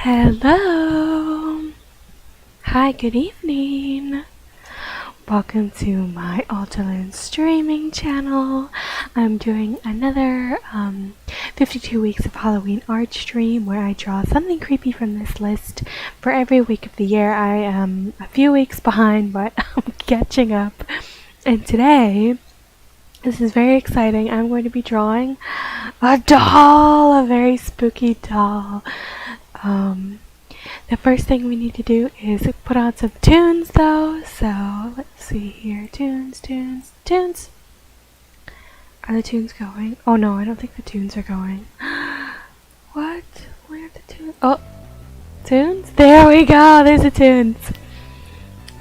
Hello! Hi, good evening! Welcome to my alternate streaming channel. I'm doing another 52 weeks of Halloween art stream where I draw something creepy from this list for every week of the year. I am a few weeks behind, but I'm catching up. And today, this is very exciting. I'm going to be drawing a doll, a very spooky doll. The first thing we need to do is put on some tunes though, so let's see here. Tunes. Are the tunes going? Oh no, I don't think the tunes are going. What? Where are the tunes? Oh, tunes? There we go, there's the tunes.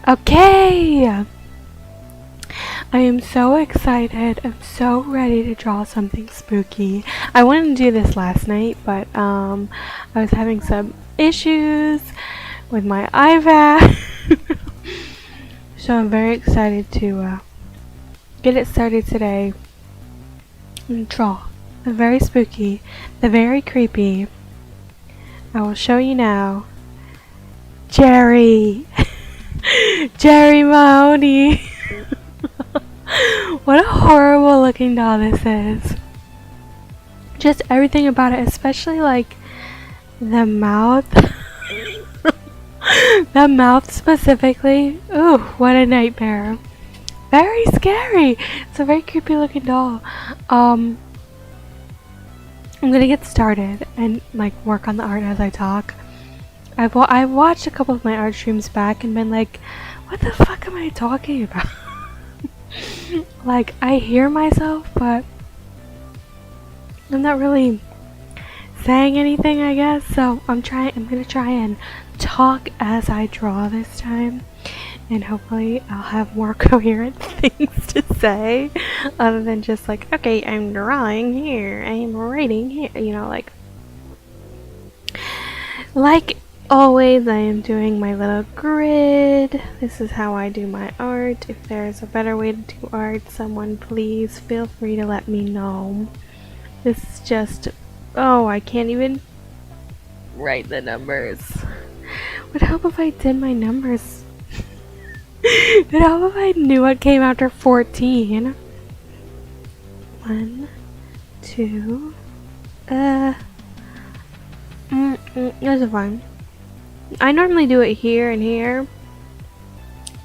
Okay! I am so excited. I'm so ready to draw something spooky. I wanted to do this last night, but I was having some issues with my iPad. So I'm very excited to get it started today and draw the very spooky, the very creepy. I will show you now. Jerry! Jerry Mahoney! What a horrible looking doll this is. Just everything about it, especially like the mouth. The mouth specifically. Ooh, what a nightmare. Very scary. It's a very creepy looking doll. I'm gonna get started and like work on the art as I talk. I've watched a couple of my art streams back and been like, what the fuck am I talking about? Like, I hear myself, but I'm not really saying anything, I guess. So I'm gonna try and talk as I draw this time, and hopefully I'll have more coherent things to say other than just like, okay, I'm drawing here, I'm writing here, you know, like always, I am doing my little grid. This is how I do my art. If there's a better way to do art, someone please feel free to let me know. This is just, oh, I can't even write the numbers. Would help if I did my numbers. Would help if I knew what came after 14. 1, 2, those are fine. I normally do it here and here,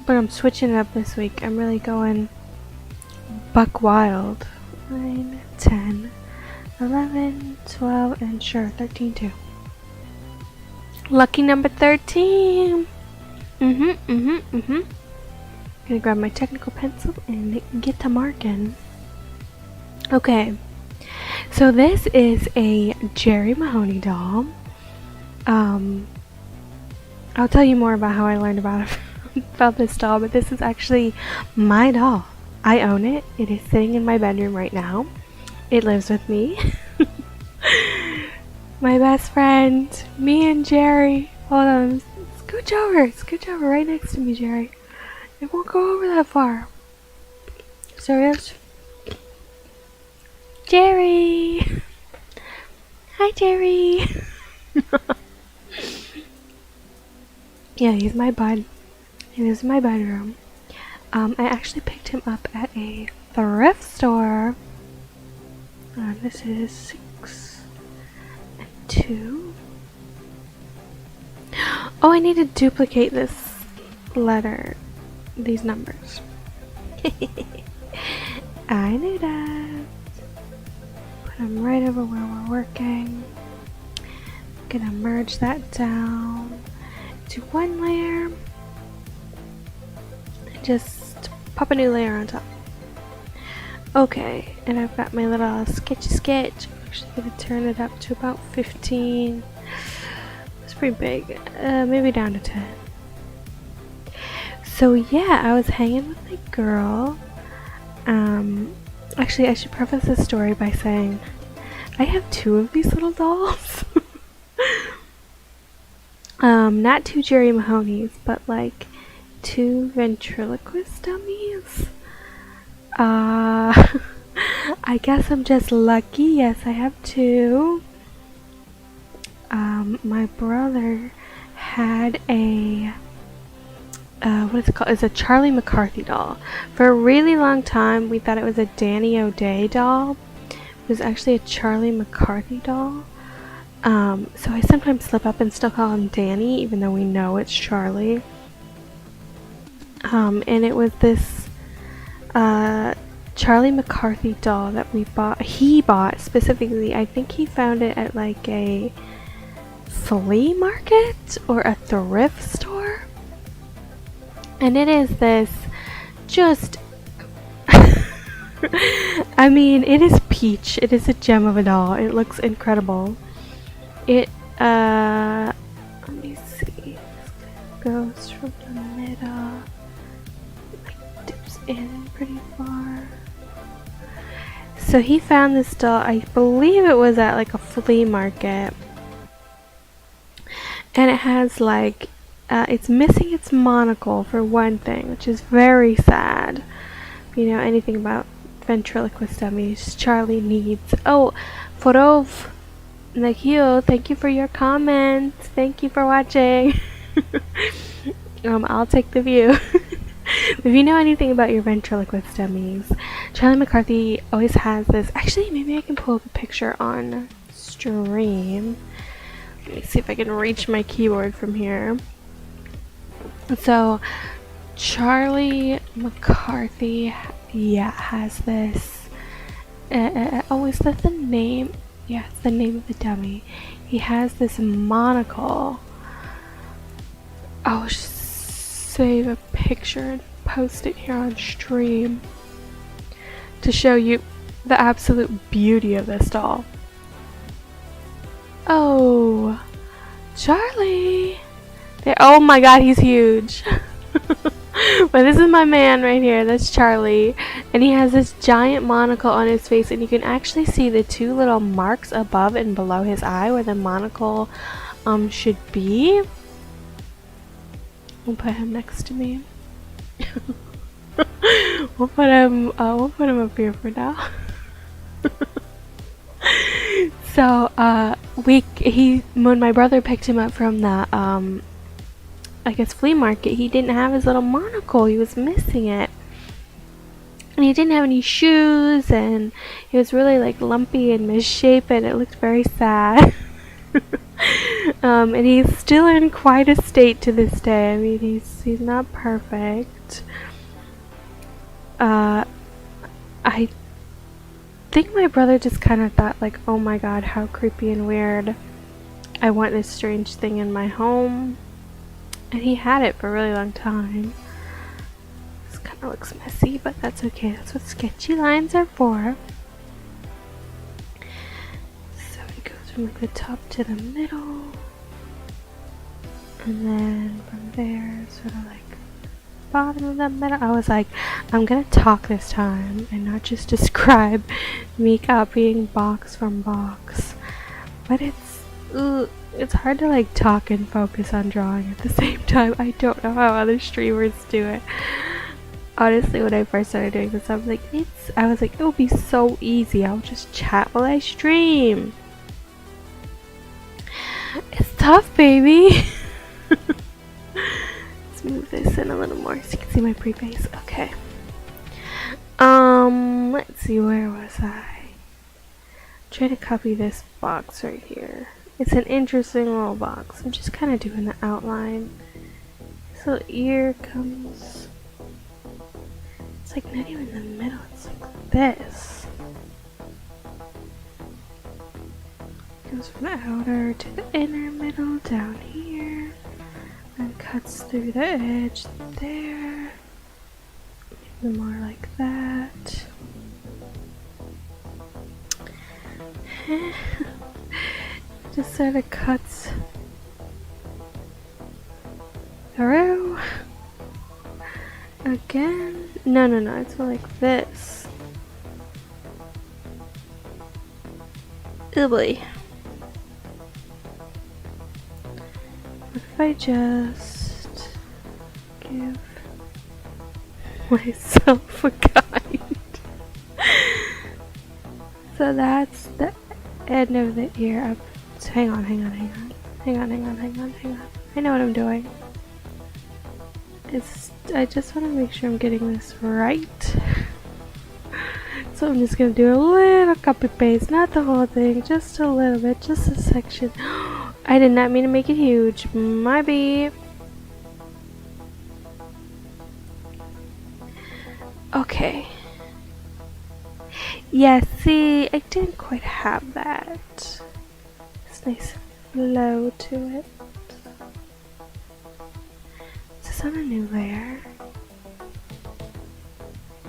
but I'm switching it up this week. I'm really going buck wild. 9, 10, 11, 12, and sure, 13 too. Lucky number 13! Gonna grab my technical pencil and get to marking. Okay, so this is a Jerry Mahoney doll. I'll tell you more about how I learned about this doll, but this is actually my doll. I own it. It is sitting in my bedroom right now. It lives with me. My best friend, me and Jerry. Hold on, scooch over right next to me, Jerry. It won't go over that far. Serious? Jerry! Hi, Jerry! Yeah, he's my bud. He lives in my bedroom. I actually picked him up at a thrift store. This is 6 and 2. Oh, I need to duplicate this letter. These numbers. I knew that. Put them right over where we're working. Gonna merge that down to one layer and just pop a new layer on top. Okay, and I've got my little sketch. I'm actually gonna turn it up to about 15. It's pretty big. Maybe down to 10. So yeah, I was hanging with my girl. Actually, I should preface this story by saying I have 2 of these little dolls. Not 2 Jerry Mahonies, but like 2 ventriloquist dummies. I guess I'm just lucky. Yes, I have 2. my brother had a what is it called? It's a Charlie McCarthy doll. For a really long time, we thought it was a Danny O'Day doll. It was actually a Charlie McCarthy doll. So I sometimes slip up and still call him Danny, even though we know it's Charlie. And it was this Charlie McCarthy doll that he bought specifically. I think he found it at like a flea market or a thrift store. And it is this just I mean, it is peach. It is a gem of a doll. It looks incredible. It let me see. This goes from the middle. It like dips in pretty far. So he found this doll, I believe it was at like a flea market. And it has like it's missing its monocle for one thing, which is very sad. If you know anything about ventriloquist dummies, Charlie needs. Oh, Forov, Nakio, thank you for your comments. Thank you for watching. I'll take the view. If you know anything about your ventriloquist dummies, Charlie McCarthy always has this. Actually, maybe I can pull up a picture on stream. Let me see if I can reach my keyboard from here. So, Charlie McCarthy, yeah, has this. Oh, is that the name? Yeah, it's the name of the dummy. He has this monocle. I'll save a picture and post it here on stream to show you the absolute beauty of this doll. Oh, Charlie! Oh my god, he's huge. But this is my man right here. That's Charlie. And he has this giant monocle on his face. And you can actually see the two little marks above and below his eye where the monocle should be. We'll put him next to me. We'll put him up here for now. So, when my brother picked him up from the, I guess flea market, he didn't have his little monocle. He was missing it. And he didn't have any shoes, and he was really like lumpy and misshapen. It looked very sad. And he's still in quite a state to this day. I mean, he's not perfect. I think my brother just kind of thought like, oh my god, how creepy and weird. I want this strange thing in my home. And he had it for a really long time. This kind of looks messy, but that's okay. That's what sketchy lines are for. So it goes from like the top to the middle. And then from there, sort of like bottom of the middle. I was like, I'm gonna talk this time and not just describe me copying box from box. But it's hard to like talk and focus on drawing at the same time. I don't know how other streamers do it. Honestly, when I first started doing this, I was like, it would be so easy. I'll just chat while I stream. It's tough, baby. Let's move this in a little more so you can see my preface. Okay. Let's see, where was I? Try to copy this box right here. It's an interesting little box. I'm just kind of doing the outline. So ear comes. It's like not even in the middle. It's like this. Goes from the outer to the inner middle down here. And cuts through the edge there. Maybe more like that. Just sort of cuts through. Again. No, it's more like this. Oh boy. What if I just give myself a guide? So that's the end of the ear. Hang on. Hang on. I know what I'm doing. I just want to make sure I'm getting this right. So I'm just gonna do a little copy paste, not the whole thing, just a little bit, just a section. I did not mean to make it huge. My bad. Okay. Yeah, see, I didn't quite have that. It's nice flow to it. Is this on a new layer?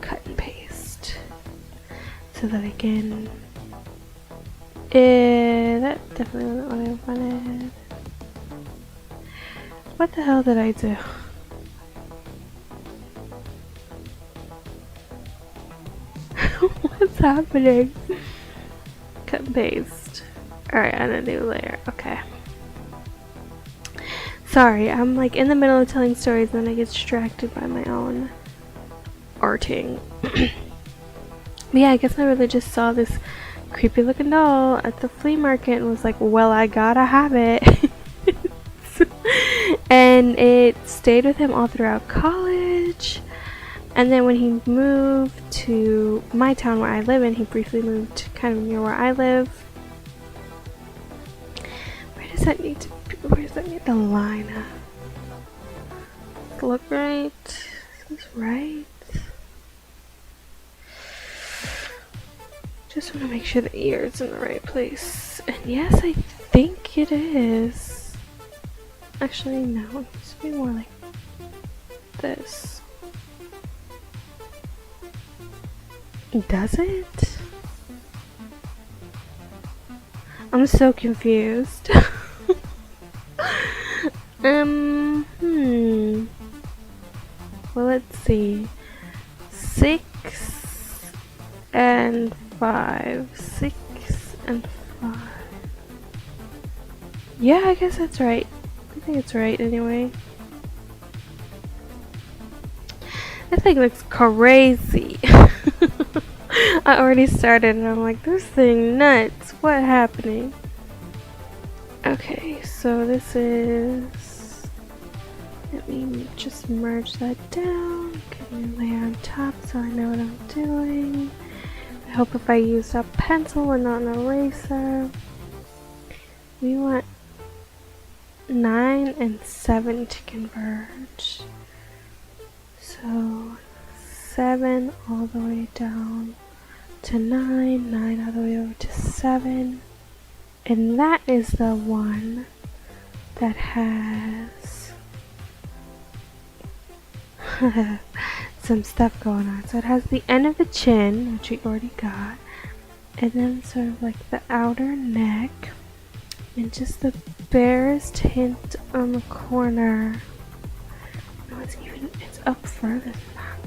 Cut and paste. So that I can... that definitely wasn't what I wanted. What the hell did I do? What's happening? Cut and paste. Alright, on a new layer. Okay. Sorry, I'm like in the middle of telling stories and then I get distracted by my own arting. But yeah, I guess my brother just saw this creepy looking doll at the flea market and was like, well, I gotta have it. And it stayed with him all throughout college. And then when he moved to my town where I live in, he briefly moved kind of near where I live. Where does that need the line at? Look right. Is this right? Just want to make sure the ear is in the right place. And yes, I think it is. Actually, no. It needs to be more like this. Does it? I'm so confused. Well, let's see. 6 and 5. 6 and 5. Yeah, I guess that's right. I think it's right anyway. That thing looks crazy. I already started and I'm like, this thing nuts. What happening? Okay, so this is... Let me just merge that down. Get a new layer on top so I know what I'm doing. I hope if I use a pencil and not an eraser. We want 9 and 7 to converge. So 7 all the way down to 9, 9 all the way over to 7. And that is the one that has some stuff going on. So it has the end of the chin, which we already got, and then sort of like the outer neck, and just the barest hint on the corner. No, it's up further than that.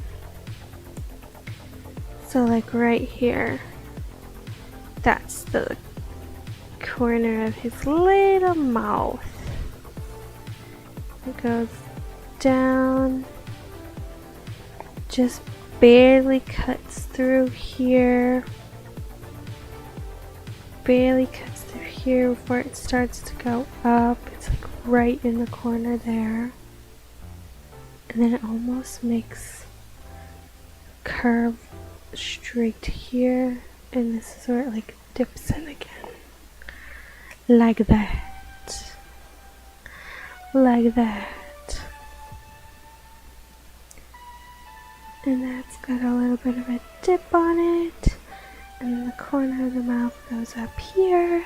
So like right here, that's the corner of his little mouth. It goes down, just barely cuts through here, barely cuts through here before it starts to go up. It's like right in the corner there, and then it almost makes a curve straight here, and this is where it like dips in again. Like that. Like that. And that's got a little bit of a dip on it. And then the corner of the mouth goes up here.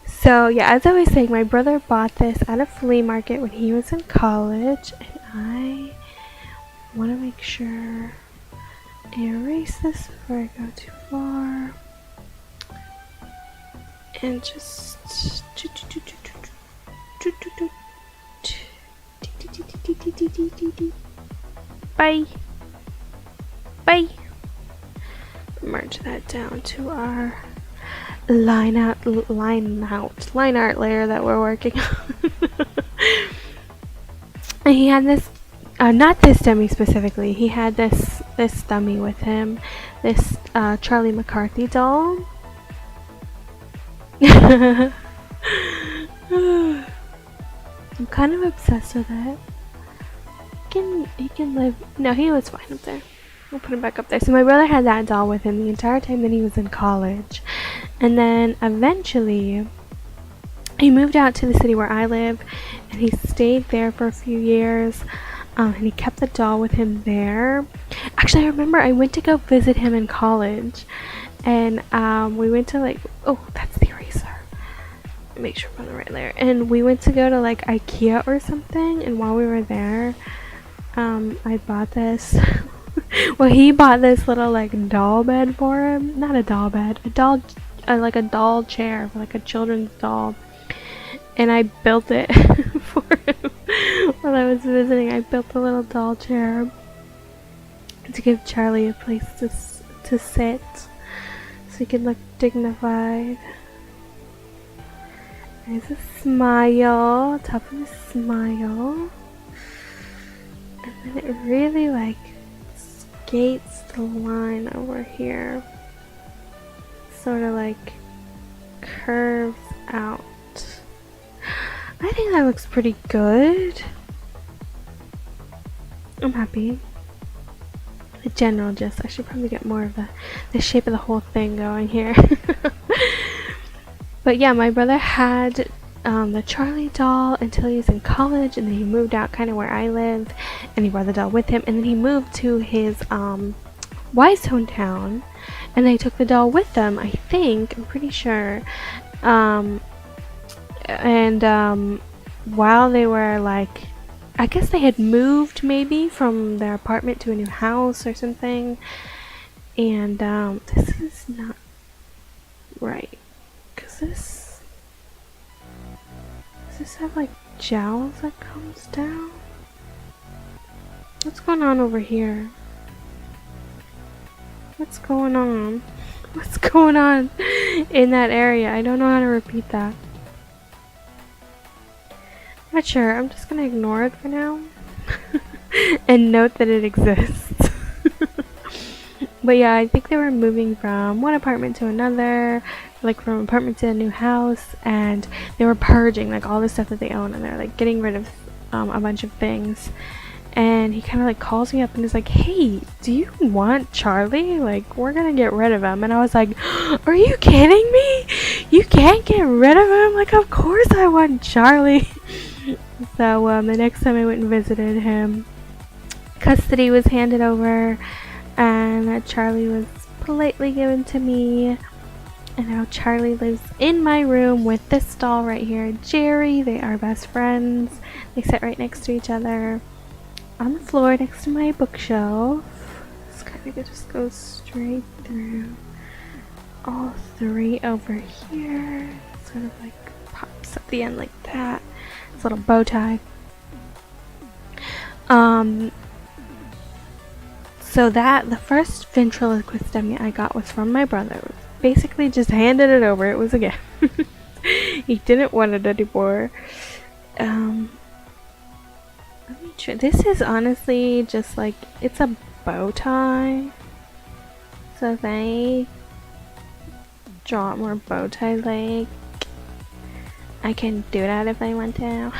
So yeah, as I was saying, my brother bought this at a flea market when he was in college. And I want to make sure I erase this before I go too far. And just bye. Merge that down to our line art layer that we're working on. And he had this, not this dummy specifically. He had this dummy with him, this Charlie McCarthy doll. I'm kind of obsessed with it. He can live. No, he was fine up there. We'll put him back up there. So my brother had that doll with him the entire time that he was in college. And then eventually he moved out to the city where I live, and he stayed there for a few years. And he kept the doll with him there. Actually, I remember I went to go visit him in college, and we went to like, oh, that's the eraser. Make sure I'm on the right layer. And we went to go to like IKEA or something, and while we were there, I bought this. Well, he bought this little like doll bed for him. Not a doll bed, like a doll chair, like a children's doll. And I built it for him while I was visiting. I built a little doll chair to give Charlie a place to sit so he could look dignified. There's a smile, top of a smile. And then it really like skates the line over here. Sort of like curves out. I think that looks pretty good. I'm happy. The general gist. I should probably get more of the shape of the whole thing going here. But yeah, my brother had the Charlie doll until he was in college, and then he moved out kind of where I live, and he brought the doll with him, and then he moved to his wife's hometown, and they took the doll with them, I think. I'm pretty sure. While they were like, I guess they had moved maybe from their apartment to a new house or something, and this is not right, because does this have like jowls that comes down? What's going on over here? What's going on? What's going on in that area? I don't know how to repeat that. Not sure. I'm just gonna ignore it for now and note that it exists. But yeah, I think they were moving from one apartment to another, like from apartment to a new house, and they were purging like all the stuff that they own, and they're like getting rid of a bunch of things. And he kind of like calls me up and is like, "Hey, do you want Charlie? Like, we're gonna get rid of him." And I was like, "Are you kidding me? You can't get rid of him? Like, of course I want Charlie." So the next time I went and visited him, custody was handed over, and Charlie was politely given to me. And now Charlie lives in my room with this doll right here, Jerry. They are best friends. They sit right next to each other on the floor next to my bookshelf. This kind of just goes straight through all three over here. Sort of like pops at the end like that. This little bow tie. So that, the first ventriloquist dummy I got was from my brother. Basically just handed it over. It was a gift. He didn't want it anymore. Let me try. This is honestly just like, it's a bow tie. So if I draw it more bow tie like, I can do that if I want to.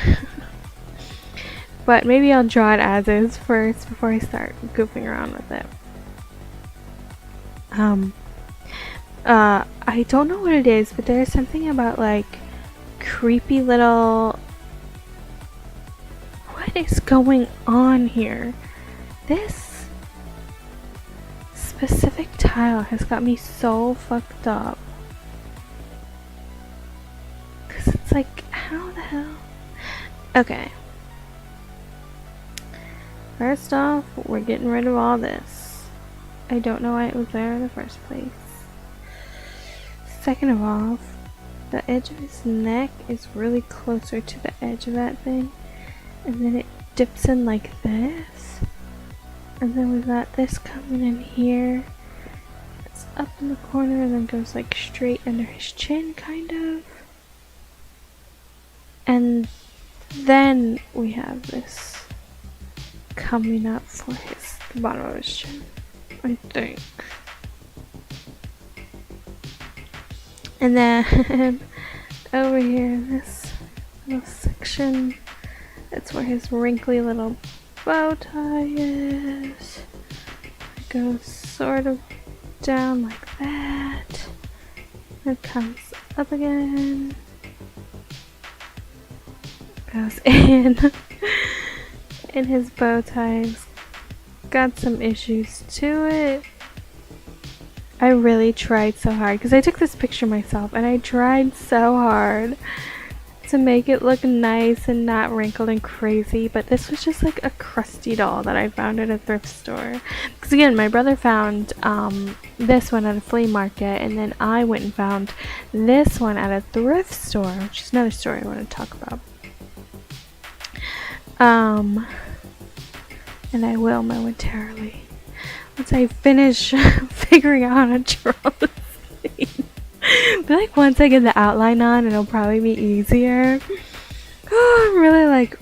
But maybe I'll draw it as is first before I start goofing around with it. I don't know what it is, but there's something about like creepy little... What is going on here? This specific tile has got me so fucked up. Cause it's like, how the hell? Okay. First off, we're getting rid of all this. I don't know why it was there in the first place. Second of all, the edge of his neck is really closer to the edge of that thing. And then it dips in like this. And then we've got this coming in here. It's up in the corner and then goes like straight under his chin, kind of. And then we have this coming up for the bottom of his chin, I think. And then over here, this little section That's where his wrinkly little bow tie is. It goes sort of down like that. It comes up again. Goes in. And his bow tie's got some issues to it. I really tried so hard because I took this picture myself and I tried so hard to make it look nice and not wrinkled and crazy, but this was just like a crusty doll that I found at a thrift store. Because again, my brother found this one at a flea market, and then I went and found this one at a thrift store, which is another story I want to talk about. And I will momentarily. Once I finish figuring out how to draw this thing. But like once I get the outline on, it'll probably be easier. Oh, I'm really like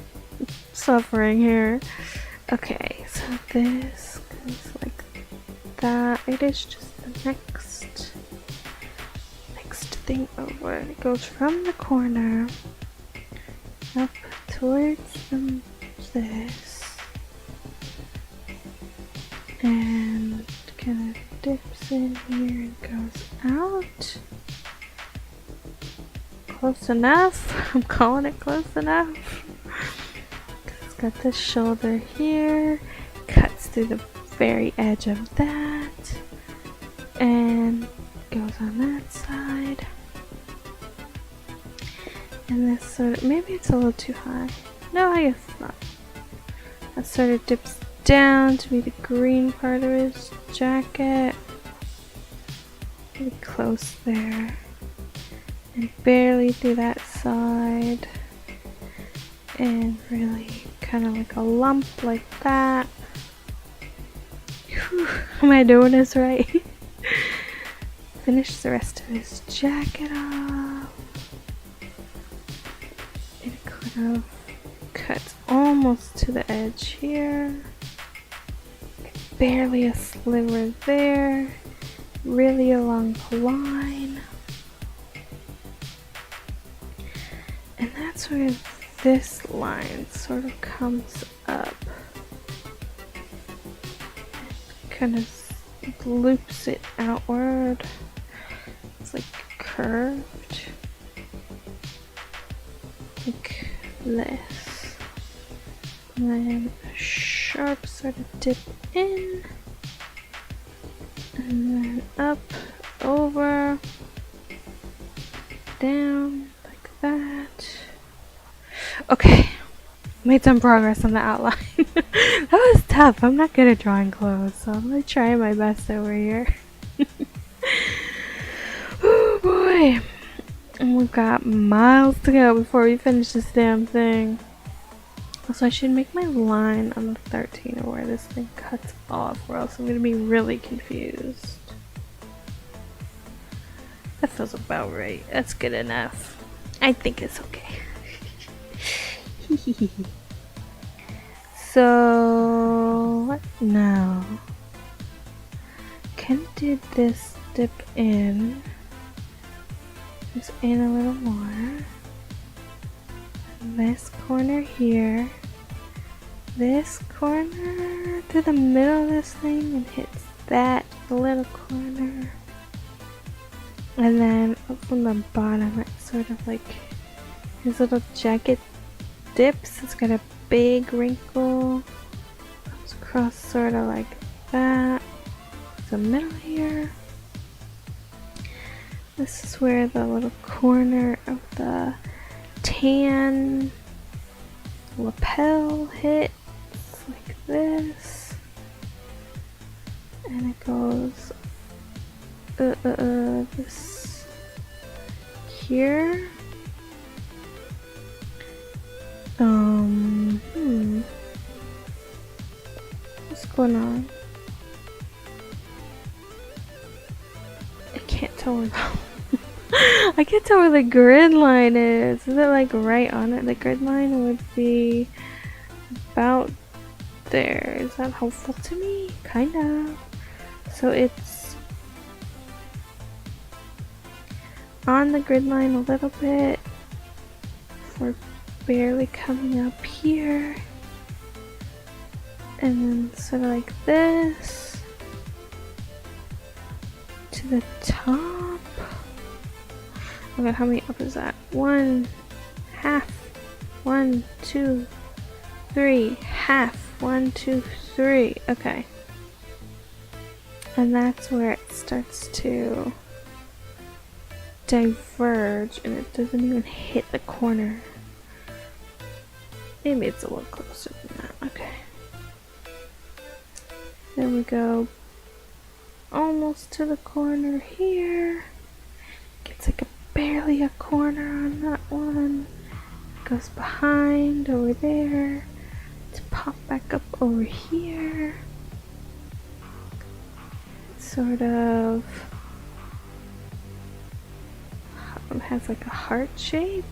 suffering here. Okay, so this goes like that. It is just the next thing over. It goes from the corner up towards this. And kind of dips in here and goes out. Close enough. I'm calling it close enough. It's got the shoulder here. Cuts through the very edge of that. And goes on that side. And this sort of, maybe it's a little too high. No, I guess not. That sort of dips down to be the green part of his jacket. Pretty close there. And barely through that side. And really kind of like a lump like that. Whew, am I doing this right? Finish the rest of his jacket off. It kind of cuts almost to the edge here. Barely a sliver there, really along the line. And that's where this line sort of comes up. Kind of loops it outward. It's like curved. Like this. And then a sharp sort of dip in, and then up, over, down, like that. Okay, made some progress on the outline. That was tough. I'm not good at drawing clothes, so I'm gonna try my best over here. Oh boy, and we've got miles to go before we finish this damn thing. So I should make my line on the 13 or where this thing cuts off, or else I'm going to be really confused. That feels about right. That's good enough. I think it's okay. So, what now? Kind of did this dip in. Just in a little more. This corner here, this corner to the middle of this thing, and hits that little corner, and then up from the bottom it sort of like his little jacket dips. It's got a big wrinkle, comes across sort of like that, the middle here. This is where the little corner of the tan lapel hits like this, and it goes this here. What's going on? I can't tell where I can't tell where the grid line is. Is it like right on it? The grid line would be about there. Is that helpful to me? Kinda. So it's on the grid line a little bit for barely coming up here. And then sort of like this. To the top. Okay, how many up is that? 1 half. 1, 2, 3. Half. 1, 2, 3. Okay. And that's where it starts to diverge and it doesn't even hit the corner. Maybe it's a little closer than that. Okay. Then we go almost to the corner here. It's like barely a corner on that one. Goes behind over there to pop back up over here. Sort of has like a heart shape,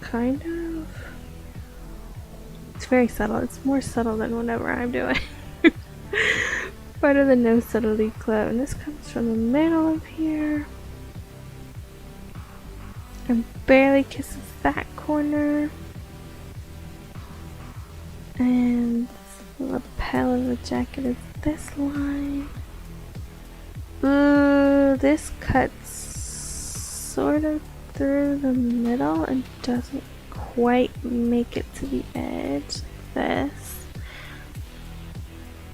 kind of. It's very subtle. It's more subtle than whatever I'm doing. Part of the no subtlety club, and this comes from the middle of here and barely kisses that corner, and the lapel of the jacket is this line. Ooh, this cuts sort of through the middle and doesn't quite make it to the edge. This,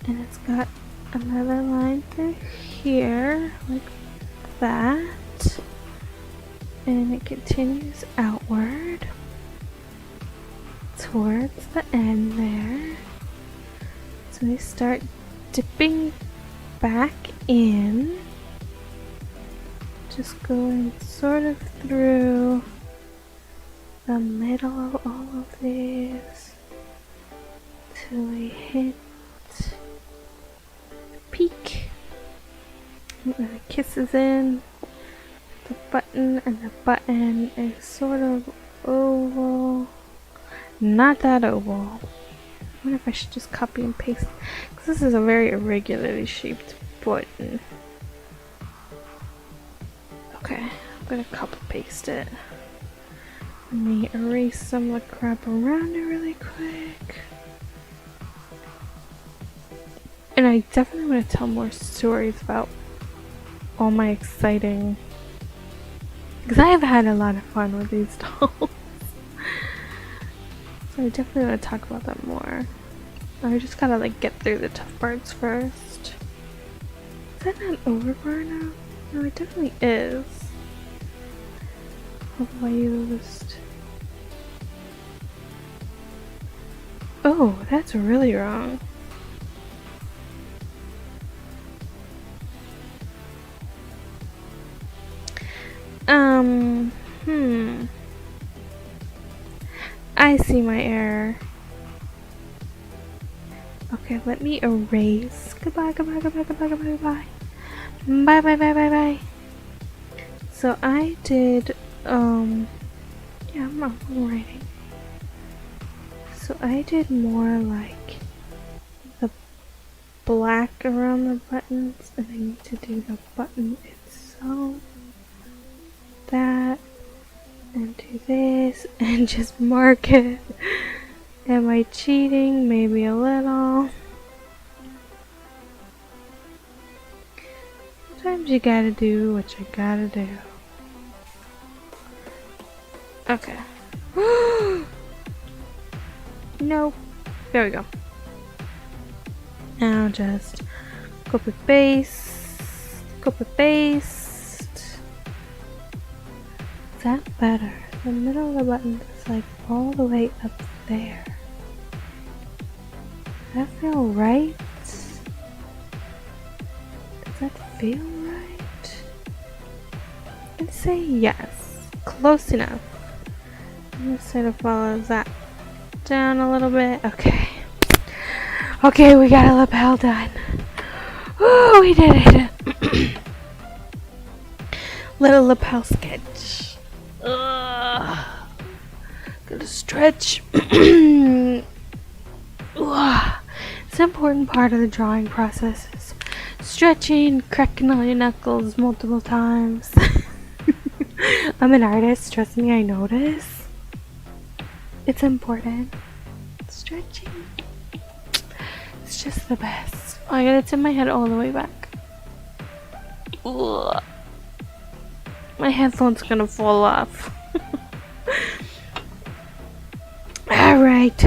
and it's got another line through here like that, and it continues outward towards the end there. So we start dipping back in, just going sort of through the middle of all of these till we hit the peak. And it kisses in the button, and the button is sort of oval. Not that oval. I wonder if I should just copy and paste, because this is a very irregularly shaped button. Okay, I'm gonna copy paste it. Let me erase some of the crap around it really quick. And I definitely want to tell more stories about all my exciting, because I have had a lot of fun with these dolls. So I definitely want to talk about them more. I just gotta like get through the tough parts first. Is that not over far enough? No, it definitely is. Have I used? Oh, that's really wrong. I see my error. Okay, let me erase. Goodbye, goodbye, goodbye, goodbye, goodbye, goodbye. Bye, bye, bye, bye, bye. So I did, yeah, I'm writing. So I did more like the black around the buttons, and I need to do the button itself. That, and do this, and just mark it. Am I cheating? Maybe a little. Sometimes you gotta do what you gotta do. Okay. Nope. There we go. Now just copy paste. Copy paste. Is that better? The middle of the button is like all the way up there. Does that feel right? Does that feel right? I'd say yes. Close enough. I'm just sort of follow that down a little bit. Okay. Okay, we got a lapel done. Woo, we did it. Little lapel sketch. Gotta stretch. It's an important part of the drawing process is stretching, cracking all your knuckles multiple times. I'm an artist, trust me, I notice. It's important. Stretching. It's just the best. Oh, I gotta tip my head all the way back. Ugh. My headphone's gonna fall off. Alright.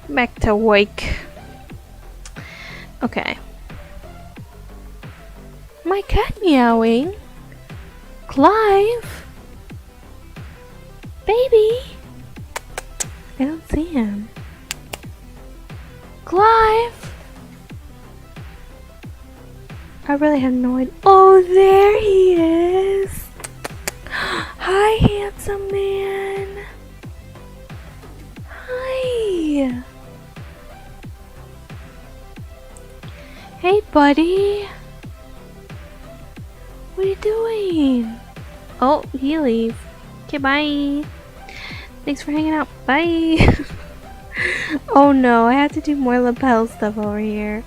Back to wake. Okay. My cat meowing. Clive? Baby? I don't see him. Clive? I really have no idea. Oh, there he is. Hi, handsome man. Hi. Hey, buddy. What are you doing? Oh, he leave. Okay, bye. Thanks for hanging out. Bye. Oh no, I have to do more lapel stuff over here.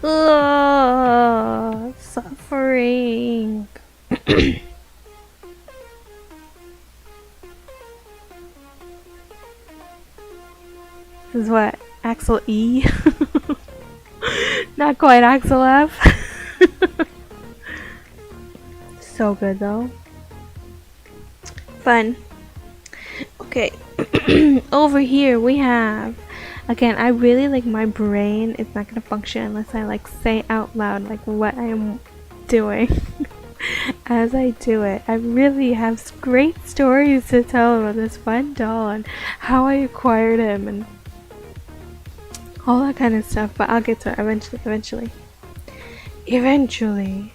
Oh, suffering. This is what? Axel E? Not quite Axel F. So good though. Fun. Okay. Over here we have, again, I really like, my brain is not gonna function unless I like say out loud like what I am doing as I do it. I really have great stories to tell about this fun doll and how I acquired him and all that kind of stuff, but I'll get to it eventually.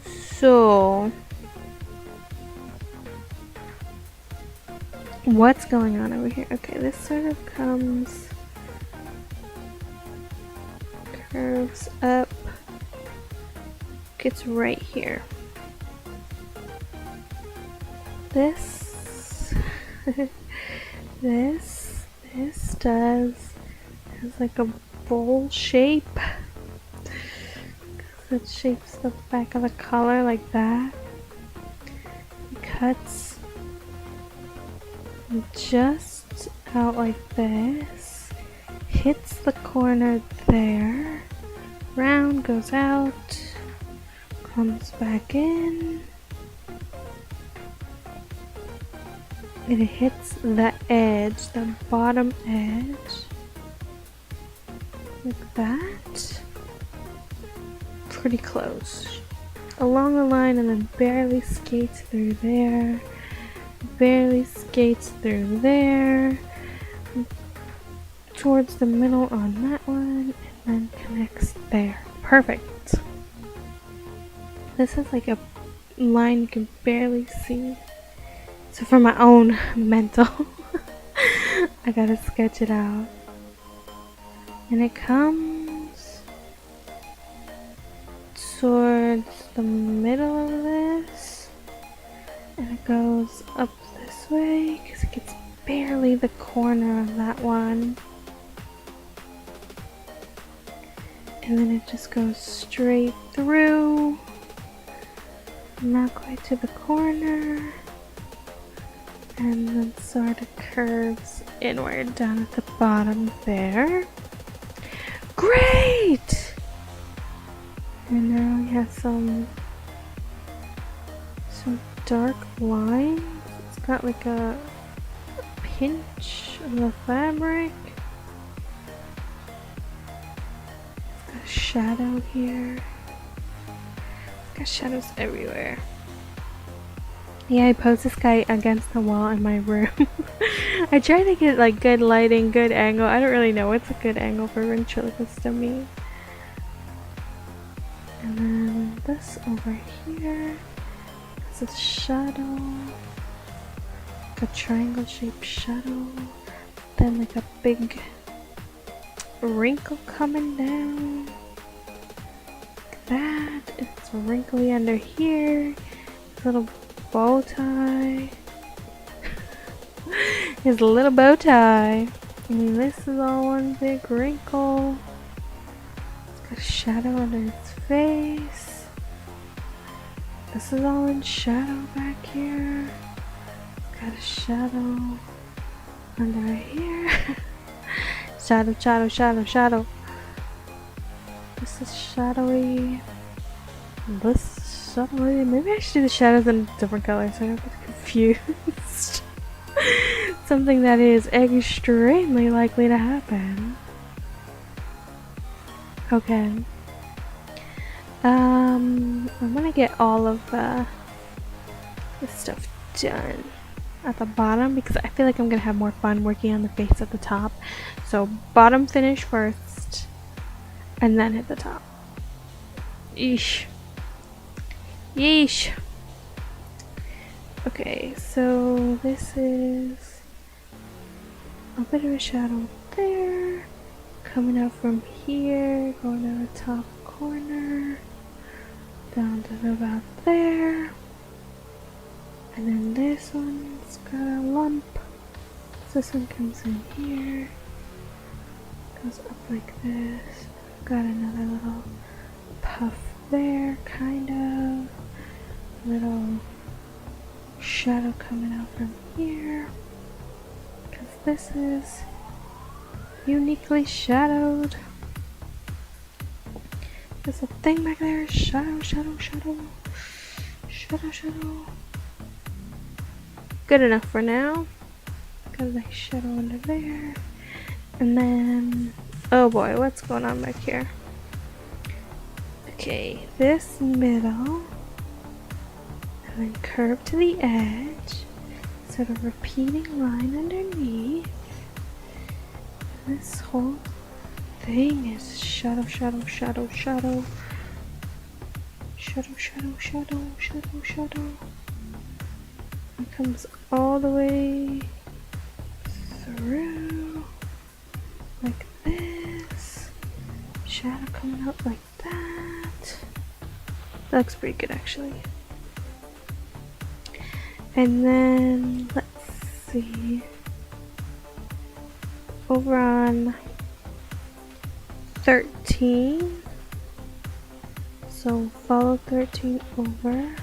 So what's going on over here? Okay, this sort of curves up, gets right here. This this has like a bowl shape. It shapes the back of the collar like that. It cuts just out like this. Hits the corner there. Round, goes out. Comes back in. It hits the edge, the bottom edge. Like that. Pretty close. Along the line and then barely skates through there. Barely skates through there. Towards the middle on that one. And then connects there. Perfect. This is like a line you can barely see. So for my own mental, I gotta sketch it out. And it comes towards the middle of this. And it goes up this way because it gets barely the corner of that one. And then it just goes straight through. Not quite to the corner. And then sort of curves inward down at the bottom there. Great! And now we have some dark lines. It's got like a pinch of the fabric. It's got a shadow here. It's got shadows everywhere. Yeah, I posed this guy against the wall in my room. I try to get like good lighting, good angle. I don't really know what's a good angle for ventriloquist to me. And then this over here is a shadow. Like a triangle shaped shadow. Then like a big wrinkle coming down. Like that. It's wrinkly under here. Little bow tie. His little bow tie. And this is all one big wrinkle. It's got a shadow under his face. This is all in shadow back here. got a shadow under here. Shadow, shadow, shadow, shadow. This is shadowy. This shadowy. Maybe I should do the shadows in different colors so I don't get confused. Something that is extremely likely to happen. Okay. I'm gonna get all of this stuff done at the bottom because I feel like I'm gonna have more fun working on the face at the top. So bottom finish first and then hit the top. Yeesh. Yeesh. Okay, so this is a bit of a shadow there, coming out from here, going to the top corner, down to about there, and then this one's got a lump, so this one comes in here, goes up like this, got another little puff there, kind of, little shadow coming out from here, because this is uniquely shadowed. There's a thing back there, shadow, shadow, shadow, shadow, shadow. Good enough for now. Got a nice shadow under there. And then, oh boy, what's going on back here? Okay, this middle, and then curve to the edge, sort of repeating line underneath. And this whole thing is shadow, shadow, shadow, shadow, shadow, shadow, shadow, shadow, shadow. It comes all the way through like this. Shadow coming out like that. That looks pretty good actually. And then let's see. Over on 13. So follow 13 over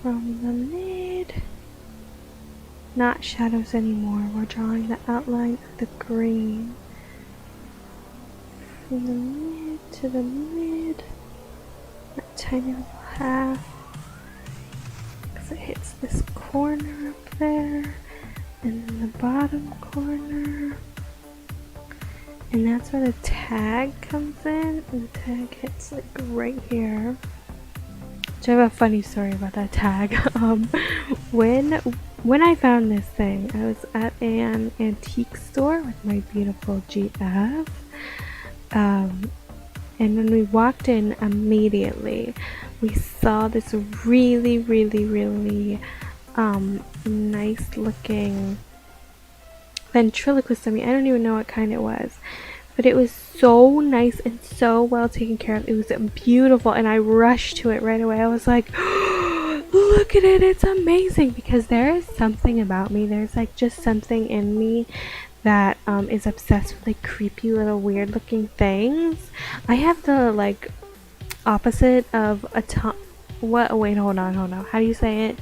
from the mid. Not shadows anymore. We're drawing the outline of the green. From the mid to the mid. That tiny little half. Because it hits this corner up there. And then the bottom corner. And that's where the tag comes in. And the tag hits like right here. So I have a funny story about that tag. When I found this thing, I was at an antique store with my beautiful GF. And when we walked in immediately, we saw this really, really, really nice looking ventriloquist dummy. I don't even know what kind it was, but it was so nice and so well taken care of. It was beautiful, and I rushed to it right away. I was like, look at it, it's amazing, because there is something about me, there's like just something in me that is obsessed with like creepy little weird looking things. I have the like opposite of wait, hold on, how do you say it?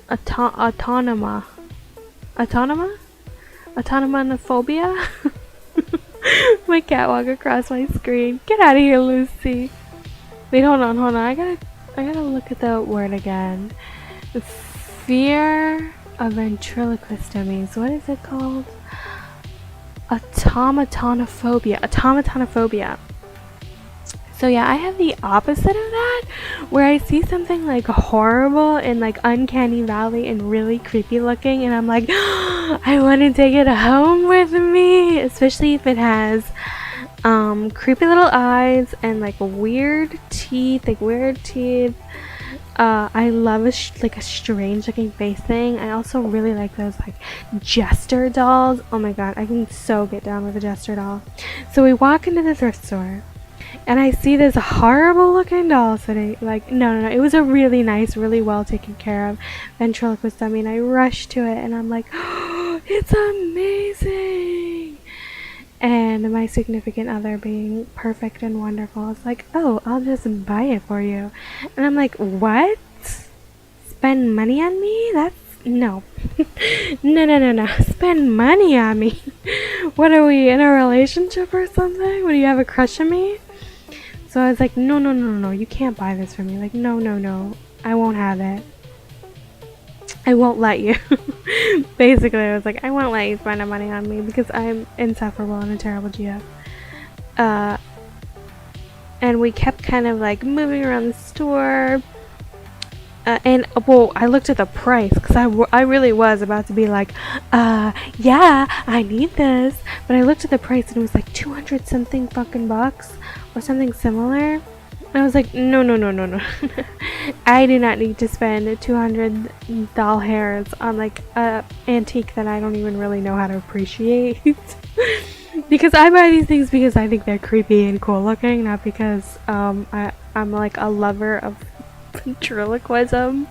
Automatonophobia? My cat walked across my screen. Get out of here, Lucy. Wait, hold on. I gotta look at the word again. The fear of ventriloquist dummies. What is it called? Automatonophobia. So yeah, I have the opposite of that, where I see something like horrible and like uncanny valley and really creepy looking, and I'm like, I want to take it home with me, especially if it has creepy little eyes and like weird teeth. I love a strange looking face thing. I also really like those like jester dolls. Oh my god, I can so get down with a jester doll. So we walk into the thrift store, and I see this horrible looking doll sitting, like, no, it was a really nice, really well taken care of ventriloquist dummy, and I rushed to it, and I'm like, oh, it's amazing! And my significant other, being perfect and wonderful, is like, oh, I'll just buy it for you. And I'm like, what? spend money on me? That's no. No. Spend money on me. What, are we in a relationship or something? What, do you have a crush on me? So I was like, no, you can't buy this for me. Like, no, I won't have it. I won't let you. Basically, I was like, I won't let you spend the money on me because I'm insufferable and a terrible GF. And we kept kind of like moving around the store. And well, I looked at the price because I really was about to be like, yeah, I need this. But I looked at the price and it was like 200 something fucking bucks or something similar. And I was like, no. I do not need to spend 200 doll hairs on like a antique that I don't even really know how to appreciate. Because I buy these things because I think they're creepy and cool looking, not because I'm like a lover of ventriloquism.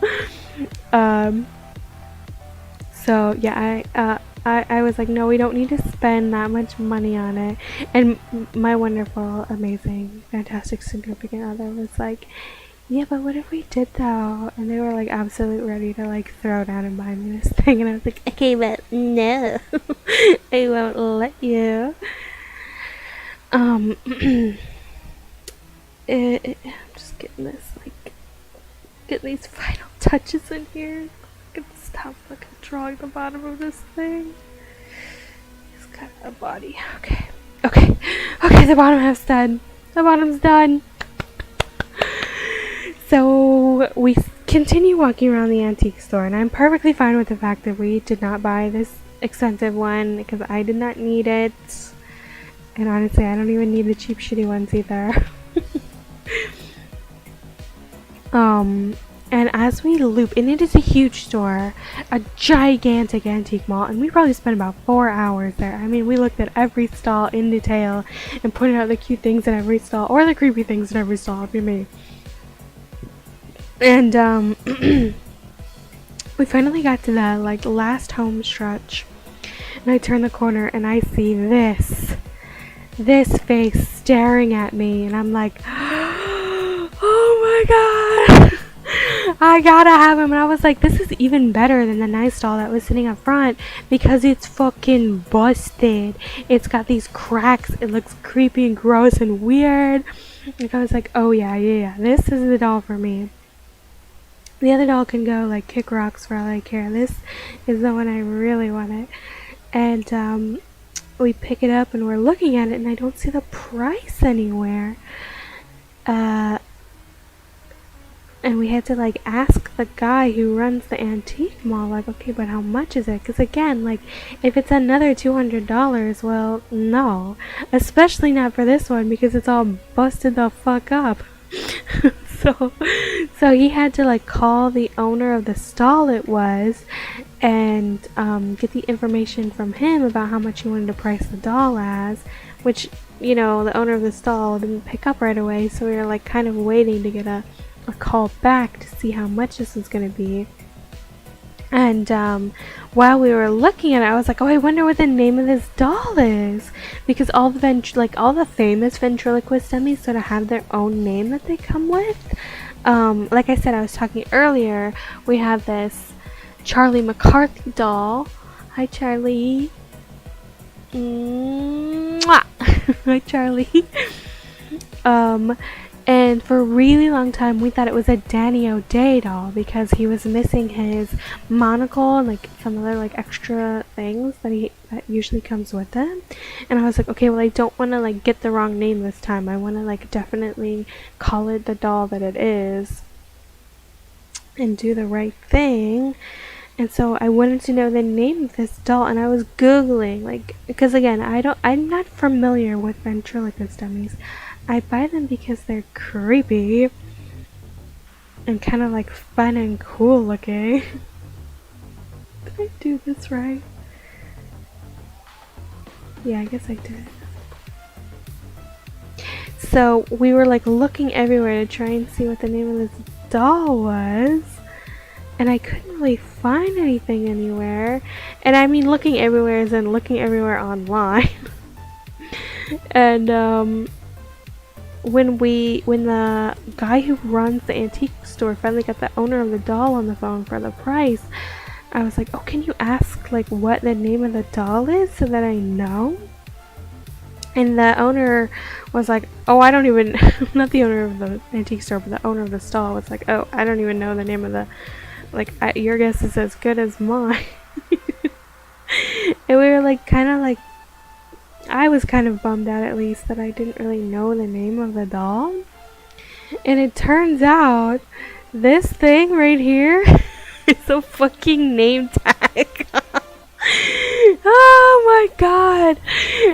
So yeah, I was like, no, we don't need to spend that much money on it. And my wonderful, amazing, fantastic significant other was like, yeah, but what if we did though? And they were like absolutely ready to like throw down and buy me this thing, and I was like, okay, but no. I won't let you. I'm just getting this, like, get these final touches in here. Get the stop fucking drawing the bottom of this thing. It's got a body. Okay, the bottom half's done. The bottom's done. So we continue walking around the antique store, and I'm perfectly fine with the fact that we did not buy this expensive one because I did not need it. And honestly, I don't even need the cheap shitty ones either. And as we loop, and it is a huge store, a gigantic antique mall, and we probably spent about 4 hours there. I mean, we looked at every stall in detail and pointed out the cute things in every stall, or the creepy things in every stall, if you're me. And we finally got to the like last home stretch, and I turn the corner and I see this face staring at me, and I'm like, oh my god, I gotta have him. And I was like, this is even better than the nice doll that was sitting up front because it's fucking busted. It's got these cracks. It looks creepy and gross and weird. Like, I was like, oh yeah, this is the doll for me. The other doll can go like kick rocks for all I care. This is the one I really wanted. And we pick it up and we're looking at it, and I don't see the price anywhere. And we had to like ask the guy who runs the antique mall, like, okay, but how much is it? Because again, like, if it's another $200, well, no, especially not for this one because it's all busted the fuck up. So he had to like call the owner of the stall it was and get the information from him about how much he wanted to price the doll as, which, you know, the owner of the stall didn't pick up right away, so we were like kind of waiting to get a call back to see how much this was going to be. And while we were looking at it, I was like, oh, I wonder what the name of this doll is, because all the famous ventriloquist dummies sort of have their own name that they come with. Like I said, I was talking earlier, we have this Charlie McCarthy doll. Hi, Charlie. Mwah. Hi, Charlie. And for a really long time, we thought it was a Danny O'Day doll because he was missing his monocle and like some other like extra things that usually comes with it. And I was like, okay, well, I don't want to like get the wrong name this time. I want to like definitely call it the doll that it is and do the right thing. And so I wanted to know the name of this doll, and I was Googling, like, because again, I'm not familiar with ventriloquist dummies. I buy them because they're creepy and kind of like fun and cool looking. Did I do this right? Yeah, I guess I did. So we were like looking everywhere to try and see what the name of this doll was, and I couldn't really find anything anywhere. And I mean looking everywhere as in looking everywhere online. And when the guy who runs the antique store finally got the owner of the doll on the phone for the price, I was like, oh, can you ask like what the name of the doll is so that I know? And the owner was like, oh, I don't even, not the owner of the antique store, but the owner of the stall was like, oh, I don't even know the name of the, like, your guess is as good as mine. And we were like, kind of like, I was kind of bummed out at least that I didn't really know the name of the doll. And it turns out this thing right here is a fucking name tag. Oh my god.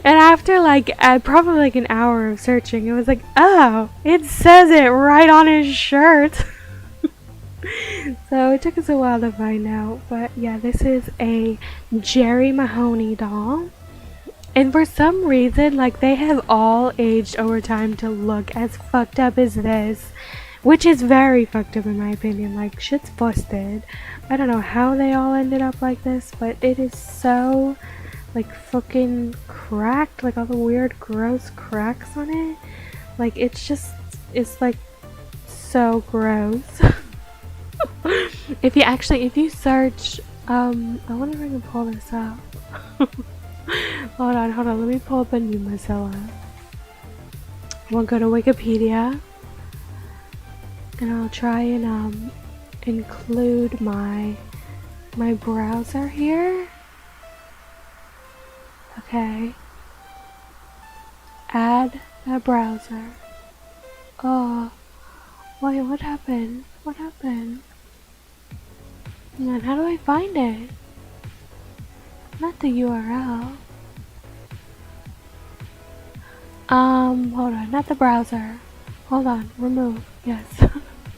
And after like probably like an hour of searching, it was like, oh, it says it right on his shirt. So it took us a while to find out, but yeah, this is a Jerry Mahoney doll. And for some reason, like, they have all aged over time to look as fucked up as this, which is very fucked up in my opinion. Like, shit's busted. I don't know how they all ended up like this, but it is so, like, fucking cracked. Like, all the weird, gross cracks on it. Like, it's just, it's like so gross. If you search, I wonder if I can pull this up. Hold on, let me pull up a new Mozilla. We'll go to Wikipedia, and I'll try and include my browser here. Okay. Add a browser. Oh, wait, what happened? What happened? Man, how do I find it? Not the URL. Hold on, not the browser. Hold on, remove. Yes.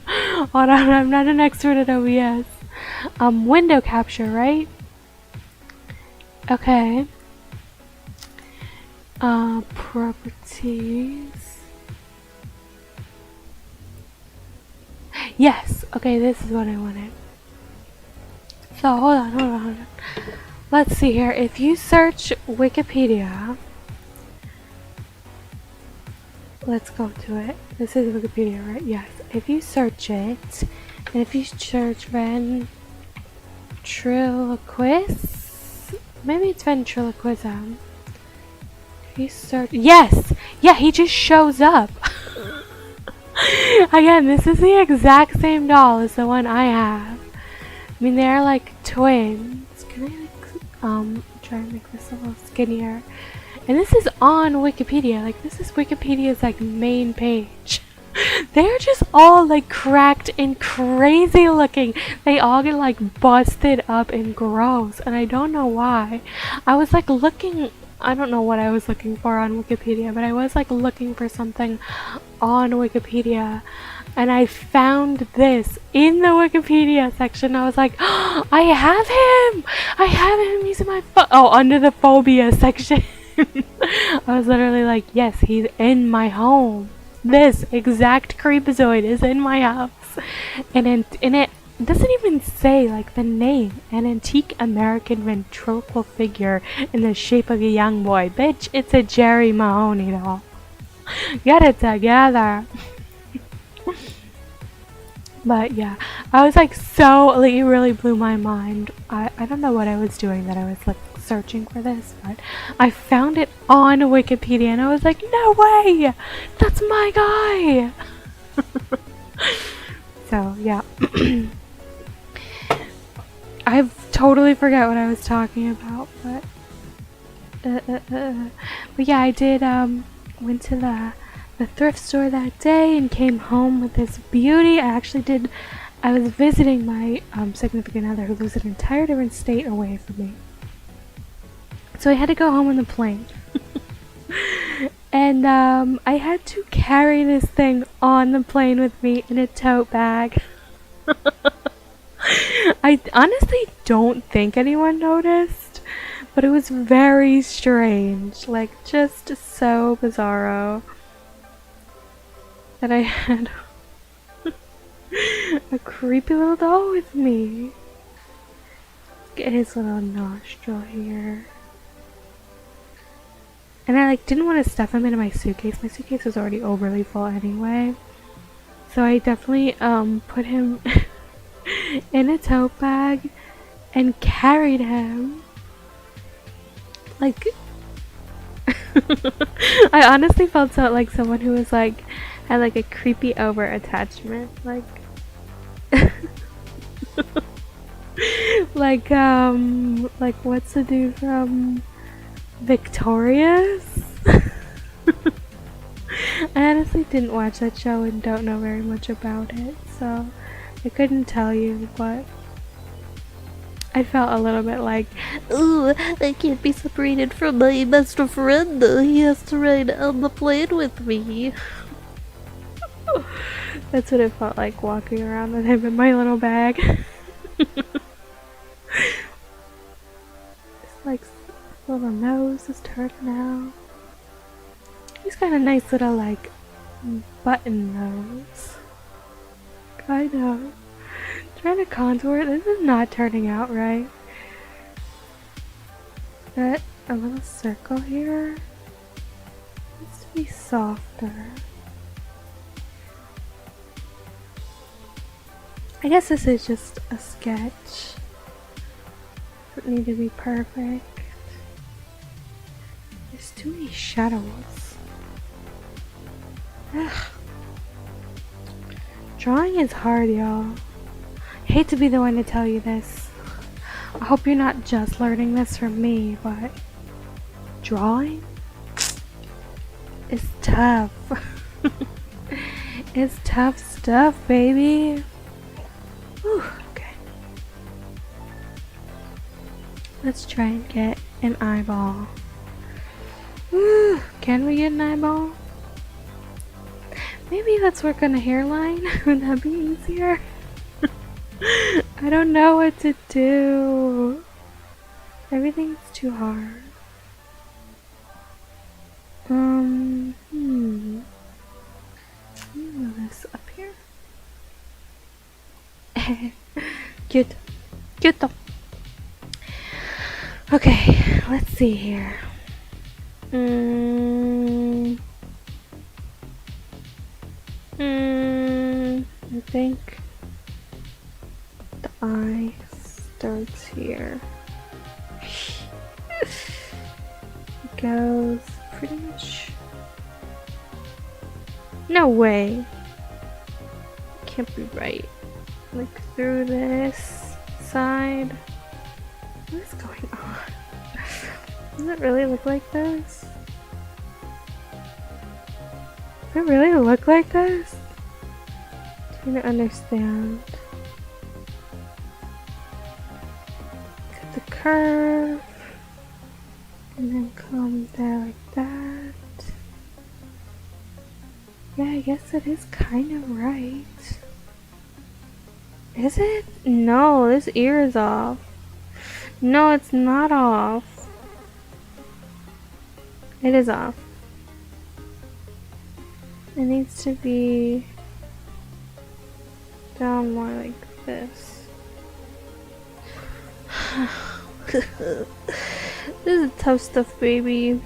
Hold on, I'm not an expert at OBS. Window capture, right? Okay. Properties. Yes. Okay, this is what I wanted. So hold on. Let's see here. If you search Wikipedia, let's go to it. This is Wikipedia, right? Yes. If you search it, and if you search ventriloquist, maybe it's ventriloquism. If you search, yes, yeah, he just shows up. Again, this is the exact same doll as the one I have. I mean, they're like twins. Can I like, try and make this a little skinnier? And this is on Wikipedia. Like, this is Wikipedia's like main page. They're just all like cracked and crazy looking. They all get like busted up and gross, and I don't know why. I was like looking, I don't know what I was looking for on Wikipedia, but I was like looking for something on Wikipedia, and I found this in the Wikipedia section. I was like, oh, I have him! He's in my under the phobia section. I was literally like, yes, he's in my home. This exact creepazoid is in my house. And it doesn't even say like the name. An antique American ventriloquial figure in the shape of a young boy. Bitch, it's a Jerry Mahoney doll. Get it together. But yeah, I was like so, like, it really blew my mind. I don't know what I was doing that I was like searching for this, but I found it on Wikipedia and I was like, no way, that's my guy. So yeah. I totally forgot what I was talking about, but yeah, I did went to the thrift store that day and came home with this beauty. I was visiting my significant other who lives in an entire different state away from me. So I had to go home on the plane. And I had to carry this thing on the plane with me in a tote bag. I honestly don't think anyone noticed, but it was very strange. Like, just so bizarro. That I had a creepy little doll with me. Get his little nostril here. And I like didn't want to stuff him into my suitcase. My suitcase was already overly full anyway. So I definitely put him in a tote bag and carried him. Like I honestly felt so like someone who was like had like a creepy over attachment. Like like what's the dude from Victorious? I honestly didn't watch that show and don't know very much about it, so I couldn't tell you, but I felt a little bit like, ooh, I can't be separated from my best friend. He has to ride on the plane with me. that's what it felt like walking around with him in my little bag. It's like little nose is turning out. He's got a nice little like button nose. Kind of. Trying to contour it. This is not turning out right. Got a little circle here. Needs to be softer. I guess this is just a sketch. Doesn't need to be perfect. There's too many shadows. Ugh. Drawing is hard, y'all. Hate to be the one to tell you this. I hope you're not just learning this from me, but drawing is tough. It's tough stuff, baby. Whew, okay. Let's try and get an eyeball. Whew, can we get an eyeball? Maybe let's work on a hairline. Would that be easier? I don't know what to do. Everything's too hard. Let me move this up here. Cute. Cute though. Okay, let's see here. I think the eye starts here. It goes pretty much. No way. Can't be right. Like through this side. What is going on? Does it really look like this? Does it really look like this? I'm trying to understand. Cut the curve. And then come there like that. Yeah, I guess it is kind of right. Is it? No, this ear is off. No, it's not off. It is off. It needs to be down more like this. This is tough stuff, baby.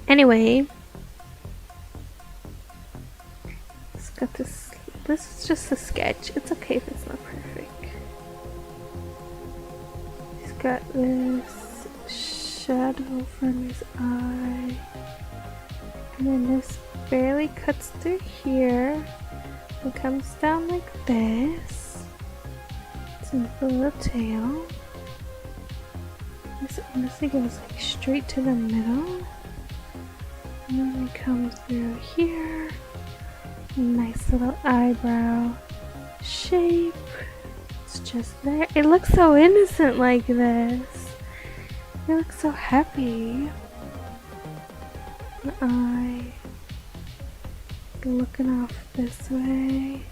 Anyway, it's got this. This is just a sketch. It's okay if it's not perfect. He's got this shadow from his eye. And then this barely cuts through here and comes down like this. It's in the little tail. This honestly goes like straight to the middle. And then it comes through here. Nice little eyebrow shape. It's just there. It looks so innocent like this. It looks so happy. The eye looking off this way.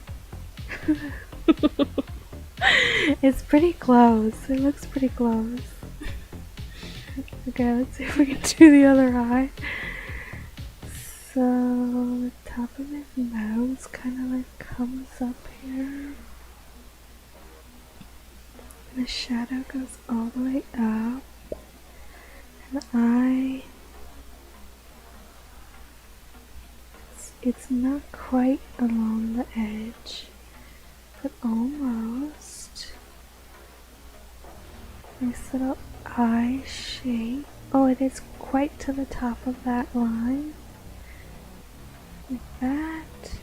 It's pretty close. It looks pretty close. Okay, let's see if we can do the other eye. So the top of his nose kind of like comes up here. And the shadow goes all the way up. an eye. It's not quite along the edge, but almost. Nice little eye shape. Oh, it is quite to the top of that line. Like that.